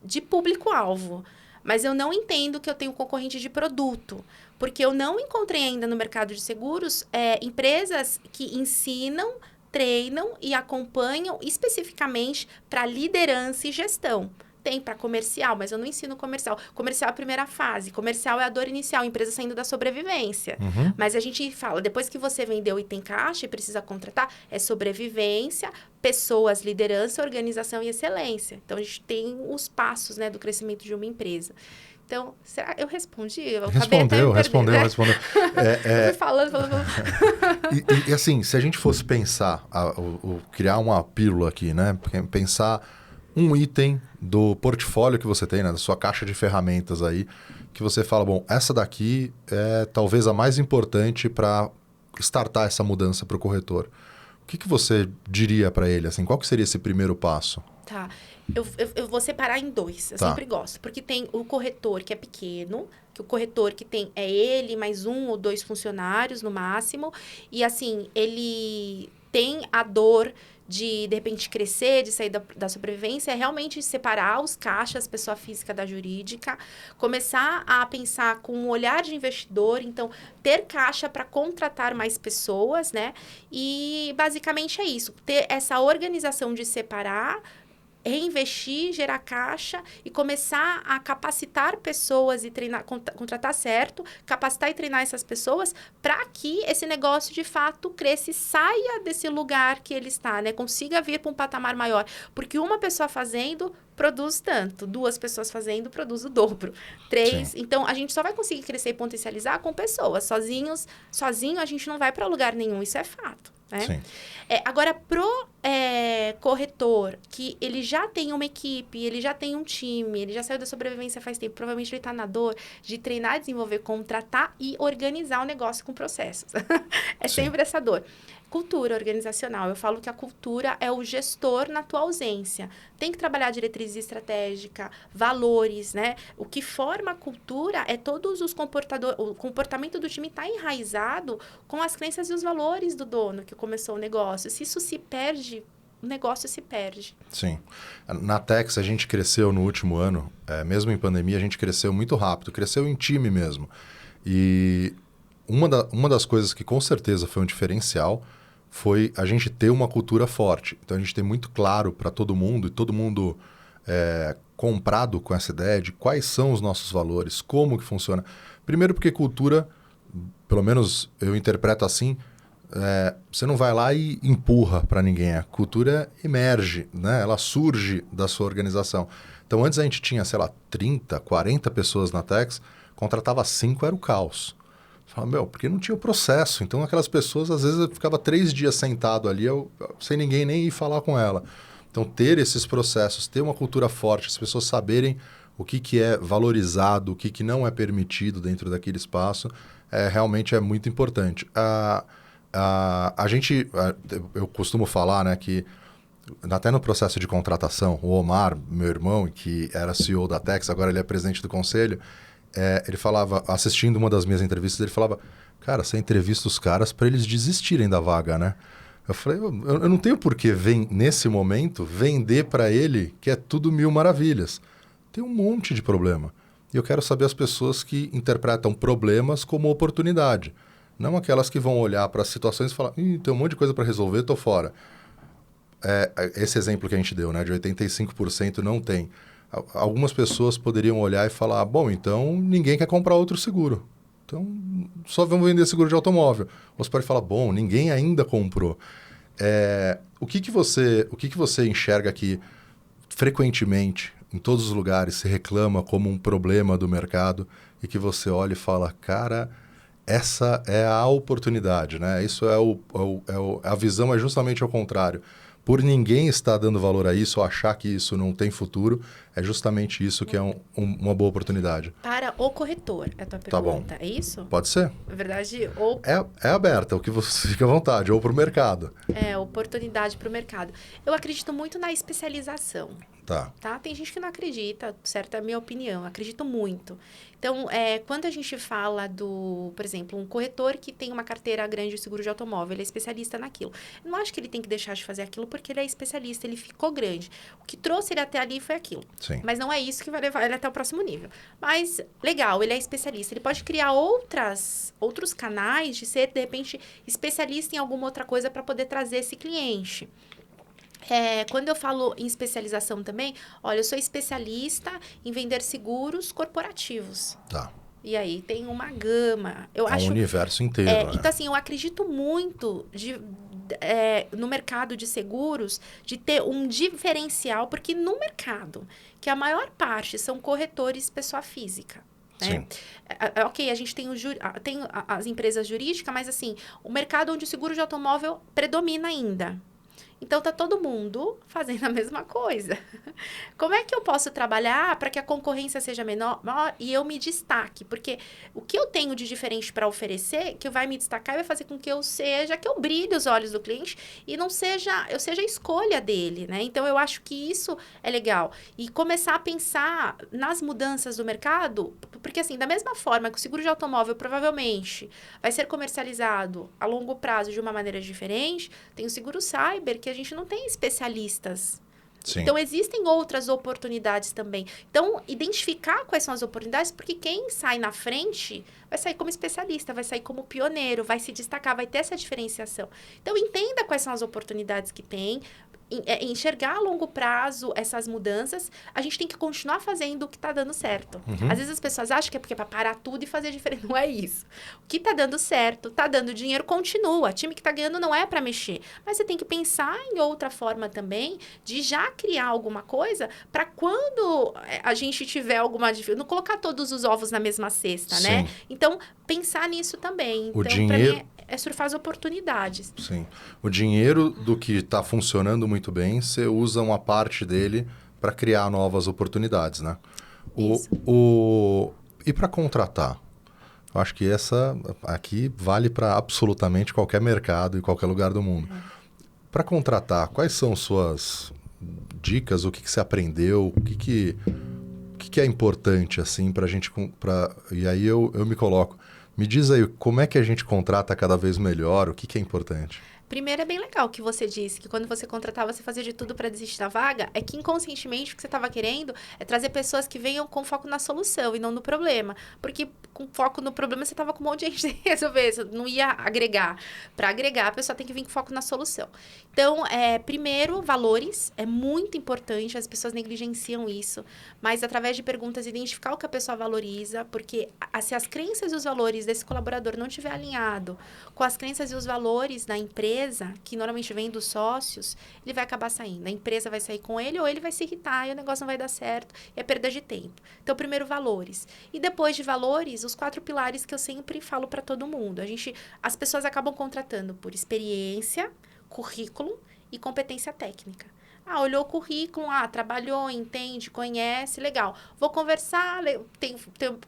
de público-alvo, mas eu não entendo que eu tenho concorrente de produto, porque eu não encontrei ainda no mercado de seguros empresas que ensinam, treinam e acompanham especificamente para liderança e gestão. Tem para comercial, mas eu não ensino comercial. Comercial é a primeira fase. Comercial é a dor inicial, a empresa saindo da sobrevivência. Mas a gente fala, depois que você vendeu e tem caixa e precisa contratar, é sobrevivência, pessoas, liderança, organização e excelência. Então, a gente tem os passos, né, do crescimento de uma empresa. Então, será eu respondi? Eu respondeu. Eu fui falando. E assim, se a gente fosse pensar, criar uma pílula aqui, né? Pensar um item do portfólio que você tem, né, da sua caixa de ferramentas aí, que você fala, bom, essa daqui é talvez a mais importante para startar essa mudança para o corretor. O que você diria para ele? Assim, qual que seria esse primeiro passo? Tá. Eu vou separar em dois. Eu sempre gosto. Porque tem o corretor que é pequeno, que o corretor que tem é ele mais 1 ou 2 funcionários no máximo. E assim, ele tem a dor de repente, crescer, de sair da sobrevivência, é realmente separar os caixas, pessoa física da jurídica, começar a pensar com um olhar de investidor, então, ter caixa para contratar mais pessoas, né? E, basicamente, é isso. Ter essa organização de separar, reinvestir, gerar caixa e começar a capacitar pessoas e treinar, contratar certo, capacitar e treinar essas pessoas para que esse negócio de fato cresça e saia desse lugar que ele está, né? Consiga vir para um patamar maior. Porque uma pessoa fazendo produz tanto, 2 pessoas fazendo produz o dobro, 3. Sim. Então, a gente só vai conseguir crescer e potencializar com pessoas. Sozinho a gente não vai para lugar nenhum, isso é fato. Né? Sim. Agora, pro corretor, que ele já tem uma equipe, ele já tem um time, ele já saiu da sobrevivência faz tempo, provavelmente ele está na dor de treinar, desenvolver, contratar e organizar o negócio com processos. Sempre essa dor. Cultura organizacional. Eu falo que a cultura é o gestor na tua ausência. Tem que trabalhar diretriz estratégica, valores, né? O que forma a cultura é todos os comportadores... O comportamento do time está enraizado com as crenças e os valores do dono que começou o negócio. Se isso se perde, o negócio se perde. Sim. Na Tex, a gente cresceu no último ano, mesmo em pandemia, a gente cresceu muito rápido. Cresceu em time mesmo. E uma das coisas que com certeza foi um diferencial foi a gente ter uma cultura forte. Então, a gente tem muito claro para todo mundo, e todo mundo comprado com essa ideia de quais são os nossos valores, como que funciona. Primeiro porque cultura, pelo menos eu interpreto assim, você não vai lá e empurra para ninguém. A cultura emerge, né? Ela surge da sua organização. Então, antes a gente tinha, sei lá, 30, 40 pessoas na Tex, contratava 5, era o caos. Fala, porque não tinha o processo. Então, aquelas pessoas, às vezes, eu ficava 3 dias sentado ali, sem ninguém nem ir falar com ela. Então, ter esses processos, ter uma cultura forte, as pessoas saberem o que é valorizado, o que não é permitido dentro daquele espaço, realmente é muito importante. Eu costumo falar, né, que até no processo de contratação, o Omar, meu irmão, que era CEO da Tex, agora ele é presidente do conselho, ele falava, assistindo uma das minhas entrevistas, ele falava, cara, você entrevista os caras para eles desistirem da vaga, né? Eu falei, eu não tenho por que, nesse momento, vender para ele que é tudo mil maravilhas. Tem um monte de problema. E eu quero saber as pessoas que interpretam problemas como oportunidade. Não aquelas que vão olhar para as situações e falar, tem um monte de coisa para resolver, estou fora. Esse exemplo que a gente deu, né, de 85% não tem. Algumas pessoas poderiam olhar e falar, bom, então ninguém quer comprar outro seguro. Então, só vamos vender seguro de automóvel. Você pode falar, bom, ninguém ainda comprou. O que você enxerga que, frequentemente, em todos os lugares, se reclama como um problema do mercado e que você olha e fala, cara, essa é a oportunidade, né? Isso a visão é justamente ao contrário. Por ninguém estar dando valor a isso ou achar que isso não tem futuro, é justamente isso que é uma boa oportunidade. Para o corretor, é a tua pergunta, tá bom. É isso? Pode ser. Na verdade, ou... É aberta, o que você fica à vontade, ou para o mercado. Oportunidade para o mercado. Eu acredito muito na especialização. Tá. Tá? Tem gente que não acredita, certo? É a minha opinião, eu acredito muito. Então, quando a gente fala por exemplo, um corretor que tem uma carteira grande de seguro de automóvel, ele é especialista naquilo. Eu não acho que ele tem que deixar de fazer aquilo porque ele é especialista, ele ficou grande. O que trouxe ele até ali foi aquilo. Sim. Mas não é isso que vai levar ele até o próximo nível. Mas, legal, ele é especialista. Ele pode criar outros canais de ser, de repente, especialista em alguma outra coisa para poder trazer esse cliente. Quando eu falo em especialização também, olha, eu sou especialista em vender seguros corporativos. Tá. E aí tem uma gama. Eu É acho, um universo inteiro, né? Então, assim, eu acredito muito no mercado de seguros de ter um diferencial, porque no mercado, que a maior parte são corretores pessoa física. Né? Sim. Ok, a gente tem as empresas jurídicas, mas assim, o mercado onde o seguro de automóvel predomina ainda. Então, tá todo mundo fazendo a mesma coisa. Como é que eu posso trabalhar para que a concorrência seja menor e eu me destaque? Porque o que eu tenho de diferente para oferecer, que vai me destacar e vai fazer com que eu brilhe os olhos do cliente e eu seja a escolha dele, né? Então, eu acho que isso é legal. E começar a pensar nas mudanças do mercado, porque assim, da mesma forma que o seguro de automóvel provavelmente vai ser comercializado a longo prazo de uma maneira diferente, tem o seguro cyber, que a gente não tem especialistas. Sim. Então, existem outras oportunidades também. Então, identificar quais são as oportunidades, porque quem sai na frente vai sair como especialista, vai sair como pioneiro, vai se destacar, vai ter essa diferenciação. Então, entenda quais são as oportunidades que tem, enxergar a longo prazo essas mudanças. A gente tem que continuar fazendo o que está dando certo. Uhum. Às vezes as pessoas acham que é porque é para parar tudo e fazer diferente. Não é isso. O que está dando certo, está dando dinheiro, continua. O time que está ganhando não é para mexer. Mas você tem que pensar em outra forma também de já criar alguma coisa para quando a gente tiver alguma dificuldade, não colocar todos os ovos na mesma cesta, Sim. né? Então, pensar nisso também. O então, dinheiro... para mim, é surfar as oportunidades. Sim. O dinheiro do que está funcionando muito bem, você usa uma parte dele para criar novas oportunidades, né? Isso. E para contratar? Eu acho que essa aqui vale para absolutamente qualquer mercado e qualquer lugar do mundo. Para contratar, quais são suas dicas? O que você aprendeu? O que é importante assim para a gente... E aí eu me coloco... Me diz aí, como é que a gente contrata cada vez melhor? O que é importante? Primeiro, é bem legal que você disse que quando você contratava, você fazia de tudo para desistir da vaga. É que inconscientemente o que você estava querendo é trazer pessoas que venham com foco na solução e não no problema. Porque com foco no problema, você estava com um monte de gente que resolver, você não ia agregar. Para agregar, a pessoa tem que vir com foco na solução. Então, primeiro, valores. É muito importante, as pessoas negligenciam isso. Mas, através de perguntas, identificar o que a pessoa valoriza. Porque se as crenças e os valores desse colaborador não estiver alinhado com as crenças e os valores da empresa, que normalmente vem dos sócios, ele vai acabar saindo. A empresa vai sair com ele ou ele vai se irritar e o negócio não vai dar certo. É perda de tempo. Então, primeiro, valores. E depois de valores, os 4 pilares que eu sempre falo para todo mundo. As pessoas acabam contratando por experiência, currículo e competência técnica. Olhou o currículo, trabalhou, entende, conhece, legal. Vou conversar, tem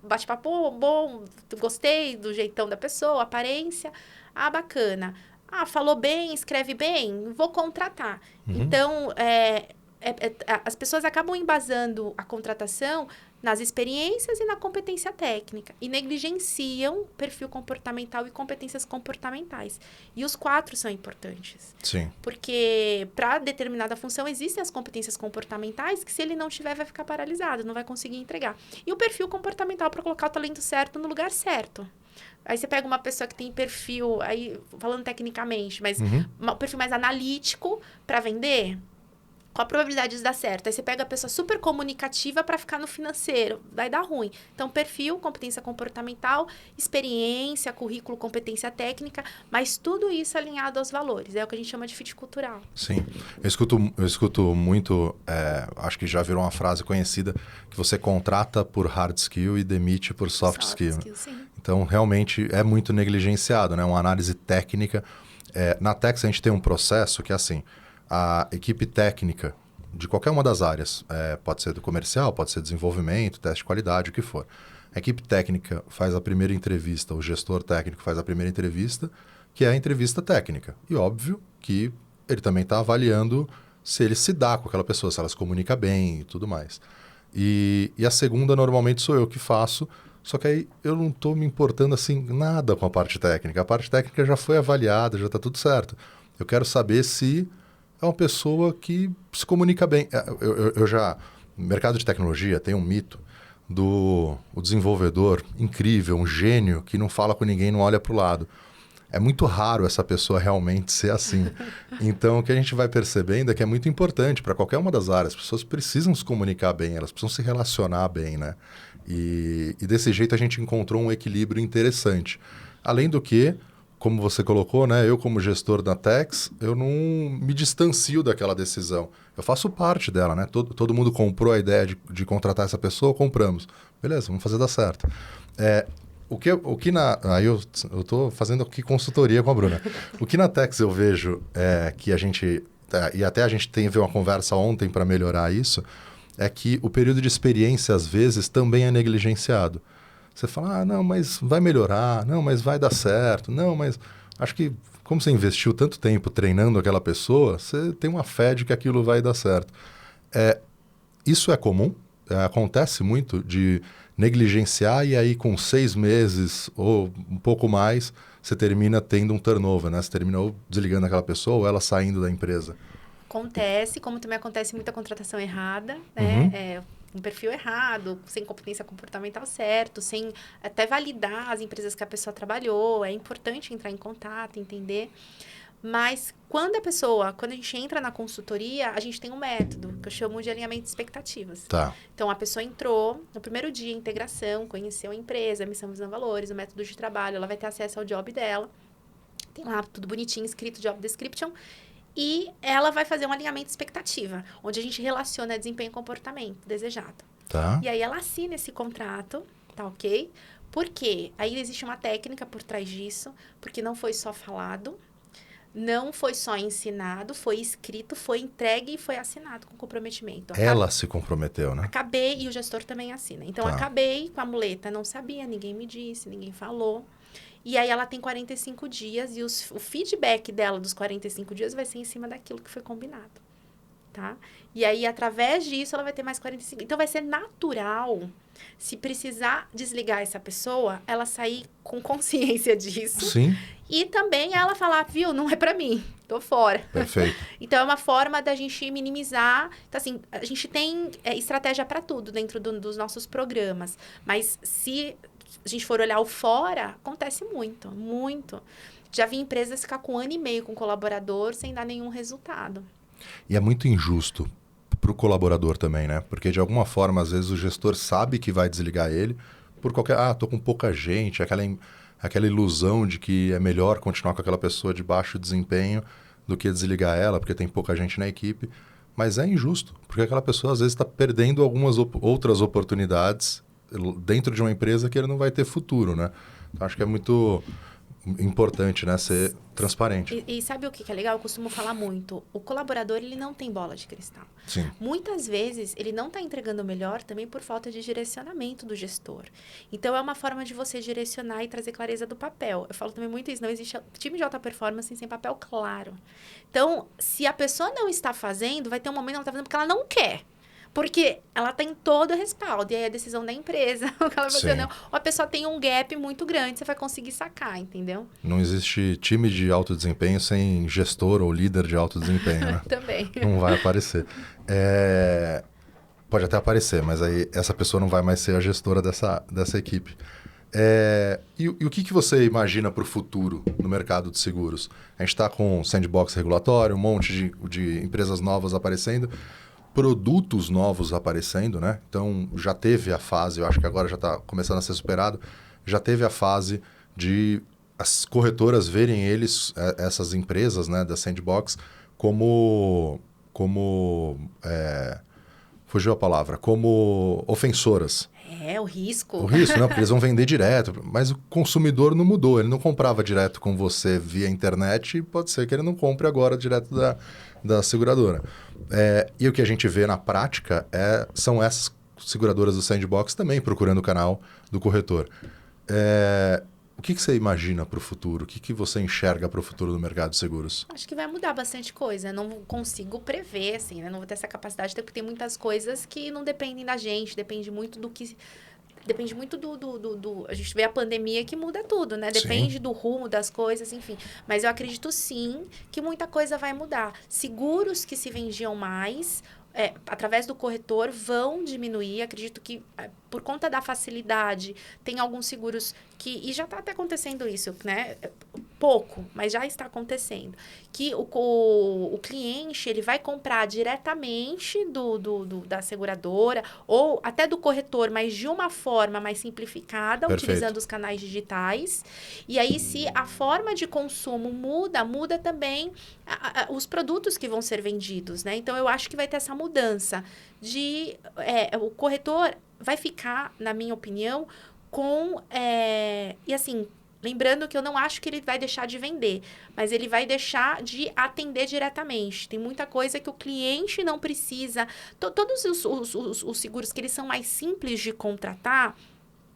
bate-papo bom, gostei do jeitão da pessoa, aparência. Bacana. Falou bem, escreve bem, vou contratar. Uhum. Então, as pessoas acabam embasando a contratação nas experiências e na competência técnica. E negligenciam perfil comportamental e competências comportamentais. E os 4 são importantes. Sim. Porque para determinada função existem as competências comportamentais que se ele não tiver vai ficar paralisado, não vai conseguir entregar. E o perfil comportamental para colocar o talento certo no lugar certo. Aí você pega uma pessoa que tem perfil, aí falando tecnicamente, mas um perfil mais analítico para vender, qual a probabilidade de dar certo? Aí você pega a pessoa super comunicativa para ficar no financeiro, vai dar ruim. Então, perfil, competência comportamental, experiência, currículo, competência técnica, mas tudo isso alinhado aos valores. É o que a gente chama de fit cultural. Sim. Eu escuto muito, acho que já virou uma frase conhecida, que você contrata por hard skill e demite por soft skill. Sim. Então, realmente, é muito negligenciado, né? Uma análise técnica. Na Tex, a gente tem um processo que é assim... A equipe técnica de qualquer uma das áreas, pode ser do comercial, pode ser desenvolvimento, teste de qualidade, o que for. A equipe técnica faz a primeira entrevista, o gestor técnico faz a primeira entrevista, que é a entrevista técnica. E óbvio que ele também está avaliando se ele se dá com aquela pessoa, se ela se comunica bem e tudo mais. E a segunda, normalmente, sou eu que faço, só que aí eu não estou me importando assim nada com a parte técnica. A parte técnica já foi avaliada, já está tudo certo. Eu quero saber se é uma pessoa que se comunica bem. Eu já... No mercado de tecnologia tem um mito do o desenvolvedor incrível, um gênio que não fala com ninguém, não olha para o lado. É muito raro essa pessoa realmente ser assim. Então, o que a gente vai percebendo é que é muito importante para qualquer uma das áreas. As pessoas precisam se comunicar bem, elas precisam se relacionar bem, né? E desse jeito a gente encontrou um equilíbrio interessante. Além do que, como você colocou, né? Eu como gestor da Tex, eu não me distancio daquela decisão. Eu faço parte dela, né? Todo mundo comprou a ideia de contratar essa pessoa, compramos. Beleza, vamos fazer dar certo. Aí eu estou fazendo aqui consultoria com a Bruna. O que na Tex eu vejo que a gente... e até a gente teve uma conversa ontem para melhorar isso, é que o período de experiência, às vezes, também é negligenciado. Você fala, não, mas vai melhorar, não, mas vai dar certo, não, mas... Acho que, como você investiu tanto tempo treinando aquela pessoa, você tem uma fé de que aquilo vai dar certo. Isso é comum? Acontece muito de negligenciar e aí com 6 meses ou um pouco mais, você termina tendo um turnover, né? Você termina ou desligando aquela pessoa ou ela saindo da empresa. Acontece, como também acontece muita contratação errada, Uhum. né? Um perfil errado, sem competência comportamental certo, sem até validar as empresas que a pessoa trabalhou. É importante entrar em contato, entender. Mas quando a gente entra na consultoria, a gente tem um método, que eu chamo de alinhamento de expectativas. Tá. Então, a pessoa entrou, no primeiro dia, integração, conheceu a empresa, missão, visão, valores, o método de trabalho, ela vai ter acesso ao job dela. Tem lá tudo bonitinho, escrito, job description. E ela vai fazer um alinhamento de expectativa, onde a gente relaciona desempenho e comportamento desejado. Tá. E aí, ela assina esse contrato, tá ok? Por quê? Aí existe uma técnica por trás disso, porque não foi só falado, não foi só ensinado, foi escrito, foi entregue e foi assinado com comprometimento. Ela se comprometeu, né? Acabei e o gestor também assina. Então, Tá. acabei com a muleta, não sabia, ninguém me disse, ninguém falou. E aí, ela tem 45 dias e o feedback dela dos 45 dias vai ser em cima daquilo que foi combinado, tá? E aí, através disso, ela vai ter mais 45. Então, vai ser natural, se precisar desligar essa pessoa, ela sair com consciência disso. Sim. E também ela falar, viu, não é pra mim, tô fora. Perfeito. Então, é uma forma da gente minimizar. Então, assim, a gente tem estratégia para tudo dentro dos nossos programas. Mas se a gente for olhar o fora, acontece muito, muito. Já vi empresas ficar com 1 ano e meio com colaborador sem dar nenhum resultado. E é muito injusto para o colaborador também, né? Porque de alguma forma, às vezes, o gestor sabe que vai desligar ele por qualquer... tô com pouca gente, aquela ilusão de que é melhor continuar com aquela pessoa de baixo desempenho do que desligar ela, porque tem pouca gente na equipe. Mas é injusto, porque aquela pessoa, às vezes, está perdendo algumas outras oportunidades dentro de uma empresa que ele não vai ter futuro, né? Então, acho que é muito importante, né? Ser transparente. E sabe o que é legal? Eu costumo falar muito. O colaborador, ele não tem bola de cristal. Sim. Muitas vezes, ele não está entregando o melhor também por falta de direcionamento do gestor. Então, é uma forma de você direcionar e trazer clareza do papel. Eu falo também muito isso. Não existe time de alta performance sem papel claro. Então, se a pessoa não está fazendo, vai ter um momento que ela está fazendo porque ela não quer. Porque ela tem todo o respaldo. E aí, a decisão da empresa. Ela vai dizer, não. Ou a pessoa tem um gap muito grande, você vai conseguir sacar, entendeu? Não existe time de alto desempenho sem gestor ou líder de alto desempenho, né? Também. Não vai aparecer. Pode até aparecer, mas aí essa pessoa não vai mais ser a gestora dessa equipe. E o que você imagina para o futuro no mercado de seguros? A gente está com sandbox regulatório, um monte de empresas novas aparecendo, produtos novos aparecendo, né? Então, já teve a fase, eu acho que agora já está começando a ser superado, já teve a fase de as corretoras verem essas empresas, né, da sandbox, como fugiu a palavra, como ofensoras. O risco. O risco, né? Porque eles vão vender direto. Mas o consumidor não mudou. Ele não comprava direto com você via internet e pode ser que ele não compre agora direto da seguradora. E o que a gente vê na prática são essas seguradoras do sandbox também procurando o canal do corretor. O que você imagina para o futuro? O que você enxerga para o futuro do mercado de seguros? Acho que vai mudar bastante coisa. Eu não consigo prever, assim, né? Não vou ter essa capacidade, porque tem muitas coisas que não dependem da gente, depende muito do que. Depende muito A gente vê a pandemia que muda tudo, né? Depende Sim. do rumo das coisas, enfim. Mas eu acredito sim que muita coisa vai mudar. Seguros que se vendiam mais, através do corretor, vão diminuir. Acredito que, por conta da facilidade, tem alguns seguros que... E já está até acontecendo isso, né? Pouco, mas já está acontecendo. Que o cliente, ele vai comprar diretamente da seguradora ou até do corretor, mas de uma forma mais simplificada, Perfeito. utilizando os canais digitais. E aí, se a forma de consumo muda também os produtos que vão ser vendidos, né? Então, eu acho que vai ter essa mudança o corretor vai ficar, na minha opinião, e assim, lembrando que eu não acho que ele vai deixar de vender, mas ele vai deixar de atender diretamente. Tem muita coisa que o cliente não precisa. Todos os seguros que eles são mais simples de contratar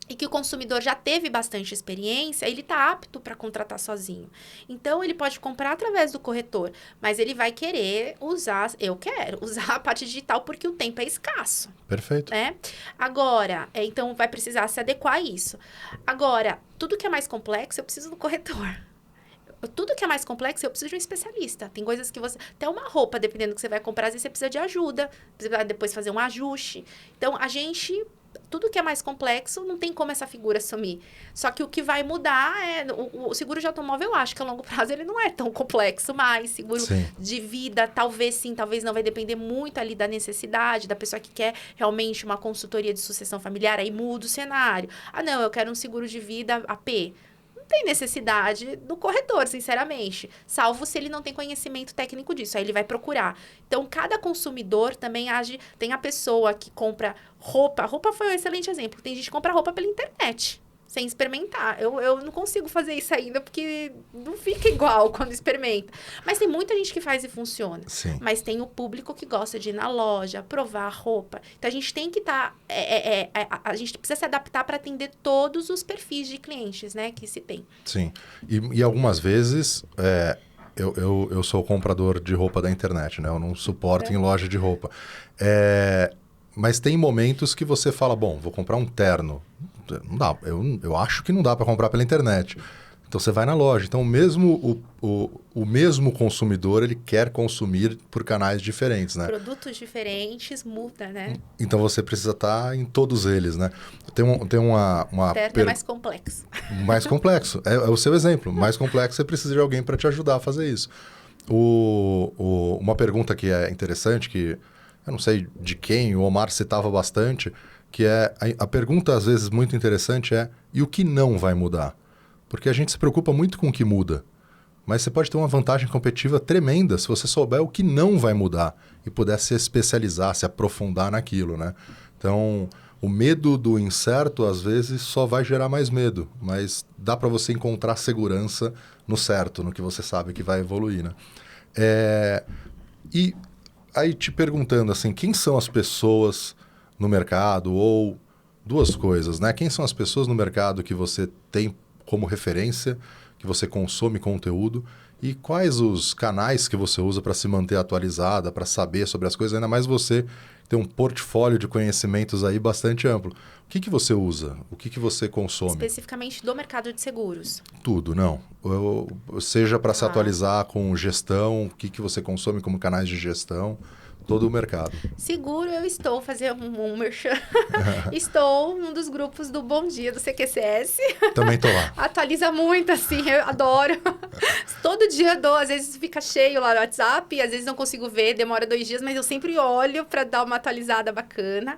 e que o consumidor já teve bastante experiência, ele está apto para contratar sozinho. Então, ele pode comprar através do corretor, mas ele vai querer eu quero usar a parte digital porque o tempo é escasso. Perfeito. Né? Agora, então vai precisar se adequar a isso. Agora, tudo que é mais complexo, eu preciso do corretor. Tudo que é mais complexo, eu preciso de um especialista. Tem coisas que você... Até uma roupa, dependendo do que você vai comprar, às vezes você precisa de ajuda. Você vai depois fazer um ajuste. Então, tudo que é mais complexo, não tem como essa figura sumir. Só que o que vai mudar o seguro de automóvel, eu acho que a longo prazo ele não é tão complexo mais. Seguro Sim. de vida, talvez sim, talvez não. Vai depender muito ali da necessidade, da pessoa que quer realmente uma consultoria de sucessão familiar. Aí muda o cenário. Ah, não, eu quero um seguro de vida AP. Não tem necessidade do corretor, sinceramente. Salvo se ele não tem conhecimento técnico disso. Aí ele vai procurar. Então, cada consumidor também age... Tem a pessoa que compra roupa. Roupa foi um excelente exemplo. Tem gente que compra roupa pela internet, sem experimentar. Eu não consigo fazer isso ainda, porque não fica igual quando experimenta. Mas tem muita gente que faz e funciona. Sim. Mas tem o público que gosta de ir na loja, provar a roupa. Então, a gente tem que estar... a gente precisa se adaptar para atender todos os perfis de clientes, né, que se tem. Sim. E algumas vezes... Eu sou comprador de roupa da internet, né? Eu não suporto em loja de roupa. Mas tem momentos que você fala, bom, vou comprar um terno. Não dá, eu acho que não dá para comprar pela internet. Então você vai na loja. Então o mesmo consumidor, ele quer consumir por canais diferentes, né? Produtos diferentes, muda, né? Então você precisa estar em todos eles, né? Tem uma Terno é mais complexo. Mais complexo. É o seu exemplo. Mais complexo, você precisa de alguém para te ajudar a fazer isso. Uma pergunta que é interessante, que eu não sei de quem, o Omar citava bastante, que é a pergunta, às vezes, muito interessante e o que não vai mudar? Porque a gente se preocupa muito com o que muda. Mas você pode ter uma vantagem competitiva tremenda se você souber o que não vai mudar e puder se especializar, se aprofundar naquilo, né? Então, o medo do incerto, às vezes, só vai gerar mais medo. Mas dá para você encontrar segurança no certo, no que você sabe que vai evoluir, né? E aí, te perguntando, assim, quem são as pessoas no mercado? Ou duas coisas, né? Quem são as pessoas no mercado que você tem como referência, que você consome conteúdo, e quais os canais que você usa para se manter atualizada, para saber sobre as coisas, ainda mais você tem um portfólio de conhecimentos aí bastante amplo. O que você usa? O que você consome? Especificamente do mercado de seguros. Tudo, não. Seja para se atualizar com gestão, o que você consome como canais de gestão, todo o mercado. Seguro, eu estou fazendo um merchan. Estou num dos grupos do Bom Dia do CQCS. Também estou lá. Atualiza muito, assim, eu adoro. Todo dia eu dou, às vezes fica cheio lá no WhatsApp, às vezes não consigo ver, demora 2 dias, mas eu sempre olho para dar uma atualizada bacana.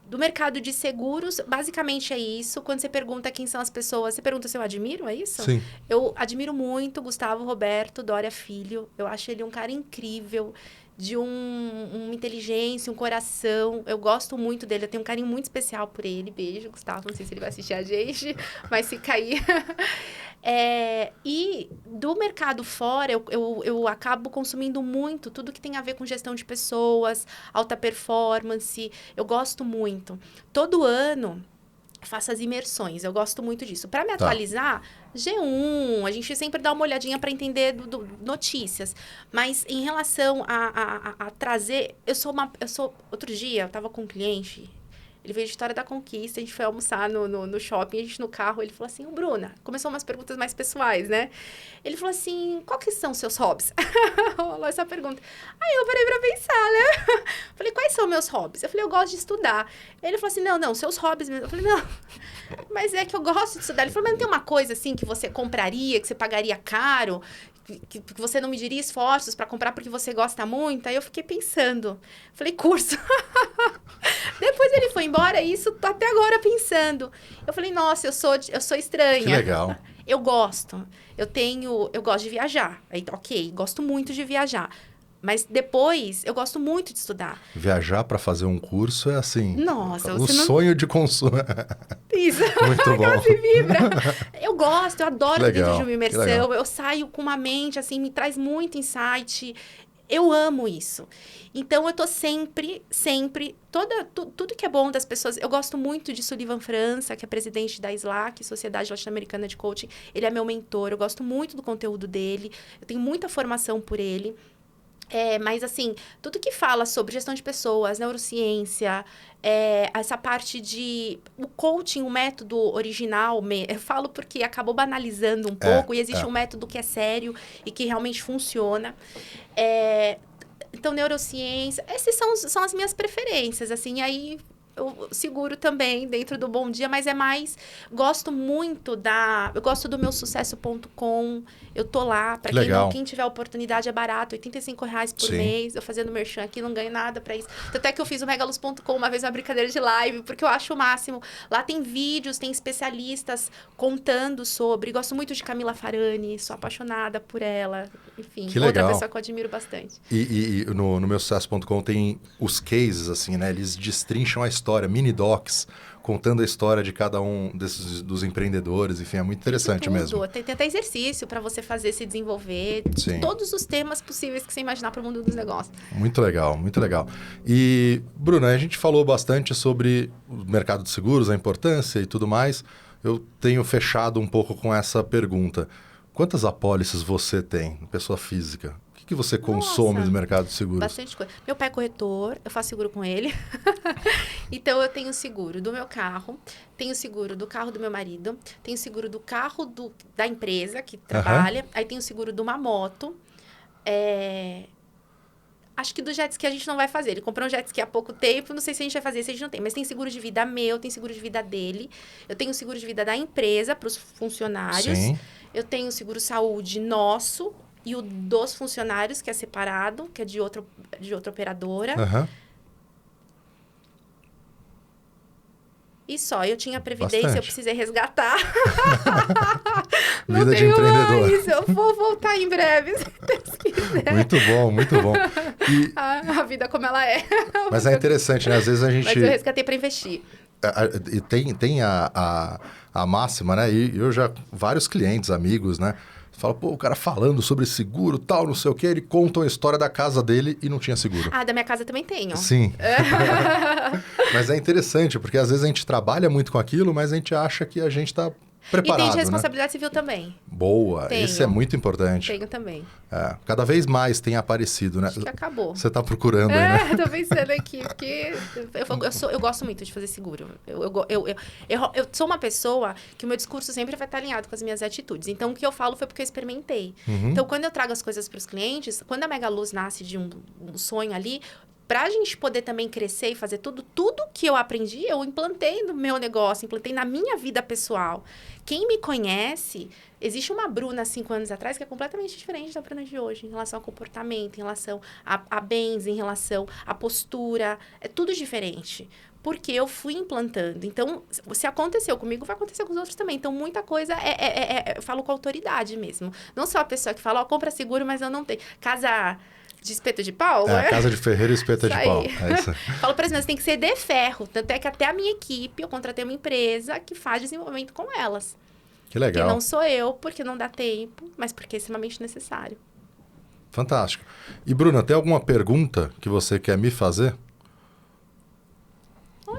Do mercado de seguros, basicamente é isso. Quando você pergunta quem são as pessoas, você pergunta se eu admiro, é isso? Sim. Eu admiro muito Gustavo Roberto Doria Filho. Eu acho ele um cara incrível, de uma inteligência, um coração. Eu gosto muito dele, eu tenho um carinho muito especial por ele. Beijo, Gustavo. Não sei se ele vai assistir a gente, mas fica aí. E do mercado fora, eu acabo consumindo muito tudo que tem a ver com gestão de pessoas, alta performance. Eu gosto muito. Todo ano, faço as imersões, eu gosto muito disso. Para me Tá. atualizar, G1, a gente sempre dá uma olhadinha para entender notícias. Mas em relação a trazer, outro dia, eu tava com um cliente, ele veio de Vitória da Conquista, a gente foi almoçar no shopping, a gente no carro, ele falou assim, ô Bruna, começou umas perguntas mais pessoais, né? Ele falou assim, qual que são os seus hobbies? Rolou essa pergunta. Aí eu parei pra pensar, né? Falei, quais são meus hobbies? Eu falei, eu gosto de estudar. Ele falou assim, não, seus hobbies mesmo. Eu falei, não, mas é que eu gosto de estudar. Ele falou, mas não tem uma coisa assim que você compraria, que você pagaria caro, que você não mediria esforços para comprar porque você gosta muito? Aí eu fiquei pensando. Falei, curso. Depois ele foi embora e isso tô até agora pensando. Eu falei, nossa, eu sou estranha. Que legal. Eu gosto. Eu gosto de viajar. Aí, ok, gosto muito de viajar. Mas depois, eu gosto muito de estudar. Viajar para fazer um curso é assim... Nossa, o você não... sonho de consumo. Isso. Muito bom. Quase vibra. Eu gosto, eu adoro Legal, dentro de uma imersão. legal. Eu saio com uma mente, assim, me traz muito insight. Eu amo isso. Então, eu tô sempre, tudo que é bom das pessoas... Eu gosto muito de Sullivan França, que é presidente da SLAC, Sociedade Latino-Americana de Coaching. Ele é meu mentor, eu gosto muito do conteúdo dele. Eu tenho muita formação por ele. Mas, assim, tudo que fala sobre gestão de pessoas, neurociência, essa parte de... O coaching, o método original, eu falo porque acabou banalizando um pouco, e existe um método que é sério e que realmente funciona. Então, neurociência, essas são as minhas preferências, assim, aí... Eu seguro também dentro do Bom Dia, mas é mais... Eu gosto do meu sucesso.com. Eu tô lá. Para quem tiver oportunidade, é barato. R$85 por mês. Eu fazendo merchan aqui, não ganho nada para isso. Tanto é que eu fiz o Megaluz.com uma vez, uma brincadeira de live, porque eu acho o máximo. Lá tem vídeos, tem especialistas contando sobre. Gosto muito de Camila Farani, sou apaixonada por ela. Enfim, outra pessoa que eu admiro bastante. E no meu sucesso.com tem os cases, assim, né? Eles destrincham a história, mini docs, contando a história de cada um dos empreendedores. Enfim, é muito interessante mesmo. Tem até exercício para você fazer, se desenvolver. Sim. Todos os temas possíveis que você imaginar para o mundo dos negócios. Muito legal, muito legal. E, Bruna, a gente falou bastante sobre o mercado de seguros, a importância e tudo mais. Eu tenho fechado um pouco com essa pergunta. Quantas apólices você tem, pessoa física? O que você consome do mercado de seguros? Bastante coisa. Meu pai é corretor, eu faço seguro com ele. Então, eu tenho seguro do meu carro, tenho seguro do carro do meu marido, tenho seguro do carro da empresa que trabalha, aí tenho seguro de uma moto. Acho que do jet ski a gente não vai fazer. Ele comprou um jet ski há pouco tempo, não sei se a gente vai fazer, se a gente não tem. Mas tem seguro de vida meu, tem seguro de vida dele. Eu tenho seguro de vida da empresa para os funcionários. Sim. Eu tenho seguro saúde nosso e o dos funcionários, que é separado, que é de outra operadora. E só, eu tinha previdência, Bastante. eu precisei resgatar. Vida de empreendedor. Mais. Eu vou voltar em breve, se Deus quiser. Muito bom, muito bom. A vida como ela é. Mas é interessante, né? Às vezes a gente... Mas eu resgatei para investir. E tem a máxima, né? E eu já... Vários clientes, amigos, né? Fala, pô, o cara falando sobre seguro, tal, não sei o quê. Ele conta a história da casa dele e não tinha seguro. Da minha casa também tenho. Sim. Mas é interessante, porque às vezes a gente trabalha muito com aquilo, mas a gente acha que a gente está preparado, E tem de responsabilidade civil também. Boa, Tenho. esse é muito importante. Tenho também. Cada vez mais tem aparecido, né? Acho que acabou. Você está procurando aí, né? Tô pensando aqui, porque eu gosto muito de fazer seguro. Eu sou uma pessoa que o meu discurso sempre vai estar alinhado com as minhas atitudes. Então, o que eu falo foi porque eu experimentei. Então, quando eu trago as coisas para os clientes, quando a Megaluz nasce de um sonho ali, para a gente poder também crescer e fazer tudo que eu aprendi, eu implantei no meu negócio, implantei na minha vida pessoal. Quem me conhece, existe uma Bruna 5 anos atrás que é completamente diferente da Bruna de hoje, em relação ao comportamento, em relação a bens, em relação à postura, é tudo diferente. Porque eu fui implantando. Então, se aconteceu comigo, vai acontecer com os outros também. Então, muita coisa eu falo com autoridade mesmo. Não sou a pessoa que fala, compra seguro, mas eu não tenho. Casa de espeto de pau, Casa de ferreiro e espeta de pau. Isso. Falo para as meninas, tem que ser de ferro. Tanto é que até a minha equipe, eu contratei uma empresa que faz desenvolvimento com elas. Que legal. Porque não sou eu, porque não dá tempo, mas porque é extremamente necessário. Fantástico. E, Bruna, tem alguma pergunta que você quer me fazer?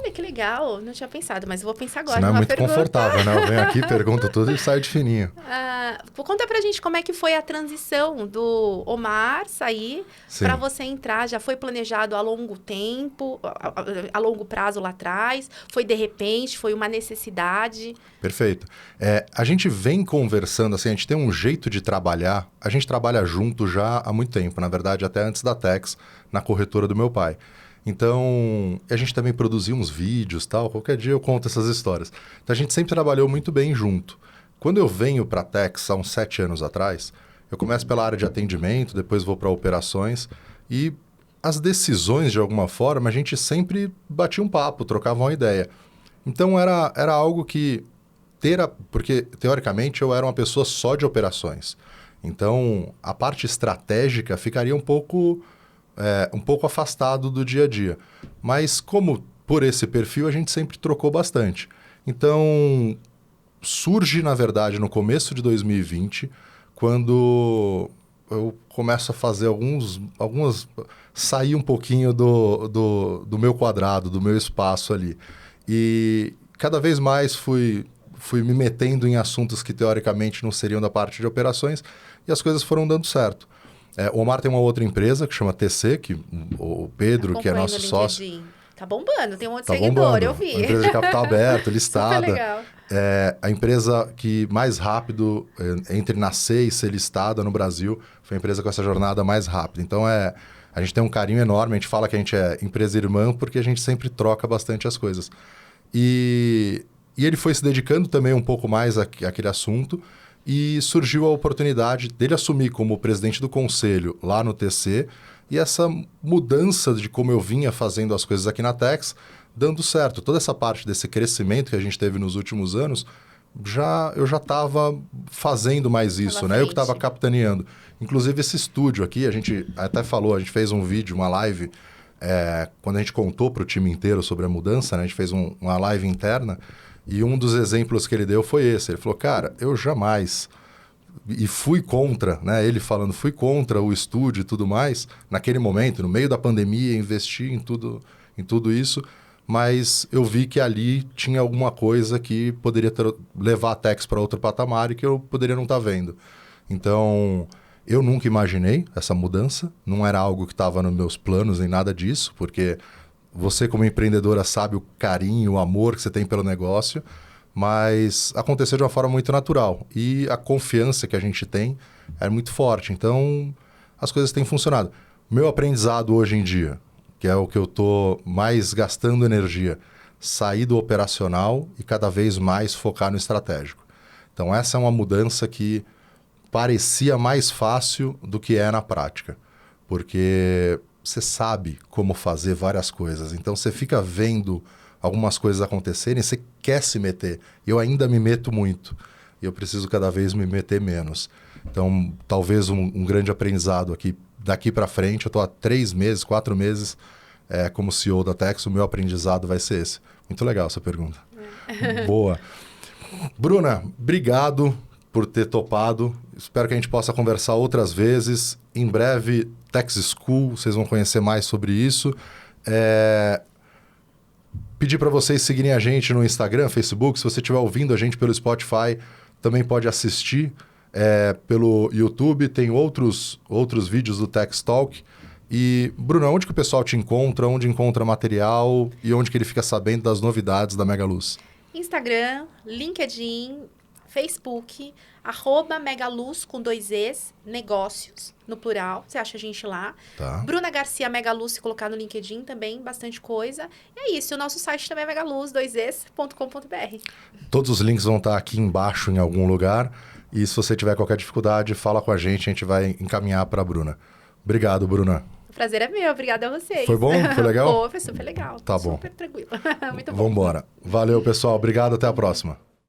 Olha, que legal. Não tinha pensado, mas eu vou pensar agora. Você não é numa muito pergunta. confortável, né? Eu venho aqui, pergunto tudo e saio de fininho. Conta pra gente como é que foi a transição do Omar sair Sim. para você entrar. Já foi planejado a longo tempo, a longo prazo lá atrás? Foi de repente? Foi uma necessidade? Perfeito. A gente vem conversando, assim, a gente tem um jeito de trabalhar. A gente trabalha junto já há muito tempo, na verdade, até antes da Tex, na corretora do meu pai. Então, a gente também produzia uns vídeos, tal. Qualquer dia eu conto essas histórias. Então, a gente sempre trabalhou muito bem junto. Quando eu venho para a Tex, há uns 7 anos atrás, eu começo pela área de atendimento, depois vou para operações e as decisões, de alguma forma, a gente sempre batia um papo, trocava uma ideia. Então, era algo que... Porque, teoricamente, eu era uma pessoa só de operações. Então, a parte estratégica ficaria um pouco afastado do dia a dia. Mas como por esse perfil, a gente sempre trocou bastante. Então, surge, na verdade, no começo de 2020, quando eu começo a fazer sair um pouquinho do meu quadrado, do meu espaço ali. E cada vez mais fui me metendo em assuntos que, teoricamente, não seriam da parte de operações, e as coisas foram dando certo. O Omar tem uma outra empresa que chama TC, que o Pedro, que é nosso sócio... Tá bombando, tem um monte de Tá seguidor, bombando. eu vi. Uma empresa de capital aberto, listada. Super legal. A empresa que mais rápido, entre nascer e ser listada no Brasil, foi a empresa com essa jornada mais rápida. Então, a gente tem um carinho enorme, a gente fala que a gente é empresa irmã, porque a gente sempre troca bastante as coisas. E ele foi se dedicando também um pouco mais àquele assunto, e surgiu a oportunidade dele assumir como presidente do conselho lá no TC, e essa mudança de como eu vinha fazendo as coisas aqui na Tex, dando certo. Toda essa parte desse crescimento que a gente teve nos últimos anos, eu já estava fazendo mais isso, né? Eu que estava capitaneando. Inclusive esse estúdio aqui, a gente até falou, a gente fez um vídeo, uma live, quando a gente contou para o time inteiro sobre a mudança, né? A gente fez uma live interna, e um dos exemplos que ele deu foi esse. Ele falou, cara, eu jamais... E fui contra, né? Ele falando, fui contra o estúdio e tudo mais. Naquele momento, no meio da pandemia, investi em tudo isso. Mas eu vi que ali tinha alguma coisa que poderia levar a Tex para outro patamar e que eu poderia não estar vendo. Então, eu nunca imaginei essa mudança. Não era algo que estava nos meus planos nem nada disso, porque você como empreendedora sabe o carinho, o amor que você tem pelo negócio. Mas aconteceu de uma forma muito natural. E a confiança que a gente tem é muito forte. Então, as coisas têm funcionado. Meu aprendizado hoje em dia, que é o que eu estou mais gastando energia, sair do operacional e cada vez mais focar no estratégico. Então, essa é uma mudança que parecia mais fácil do que é na prática. Porque você sabe como fazer várias coisas. Então, você fica vendo algumas coisas acontecerem, você quer se meter. Eu ainda me meto muito. E eu preciso cada vez me meter menos. Então, talvez um grande aprendizado aqui, daqui para frente, eu estou há 3 meses, 4 meses como CEO da Tex, o meu aprendizado vai ser esse. Muito legal essa pergunta. Boa. Bruna, obrigado por ter topado. Espero que a gente possa conversar outras vezes. Em breve, Tex School, vocês vão conhecer mais sobre isso. Pedir para vocês seguirem a gente no Instagram, Facebook. Se você estiver ouvindo a gente pelo Spotify, também pode assistir pelo YouTube. Tem outros vídeos do Tex Talk. E, Bruno, onde que o pessoal te encontra? Onde encontra material? E onde que ele fica sabendo das novidades da Megaluz? Instagram, LinkedIn, Facebook, @Megaluz com 2 Es, negócios, no plural. Você acha a gente lá. Tá. Bruna Garcia Megaluz, se colocar no LinkedIn também, bastante coisa. E é isso, o nosso site também é megaluz2es.com.br. Todos os links vão estar aqui embaixo em algum lugar. E se você tiver qualquer dificuldade, fala com a gente vai encaminhar para a Bruna. Obrigado, Bruna. O prazer é meu, obrigada a vocês. Foi bom? Foi legal? Foi super legal. Tá bom. Super tranquilo. Muito bom. Vambora. Valeu, pessoal. Obrigado, até a próxima.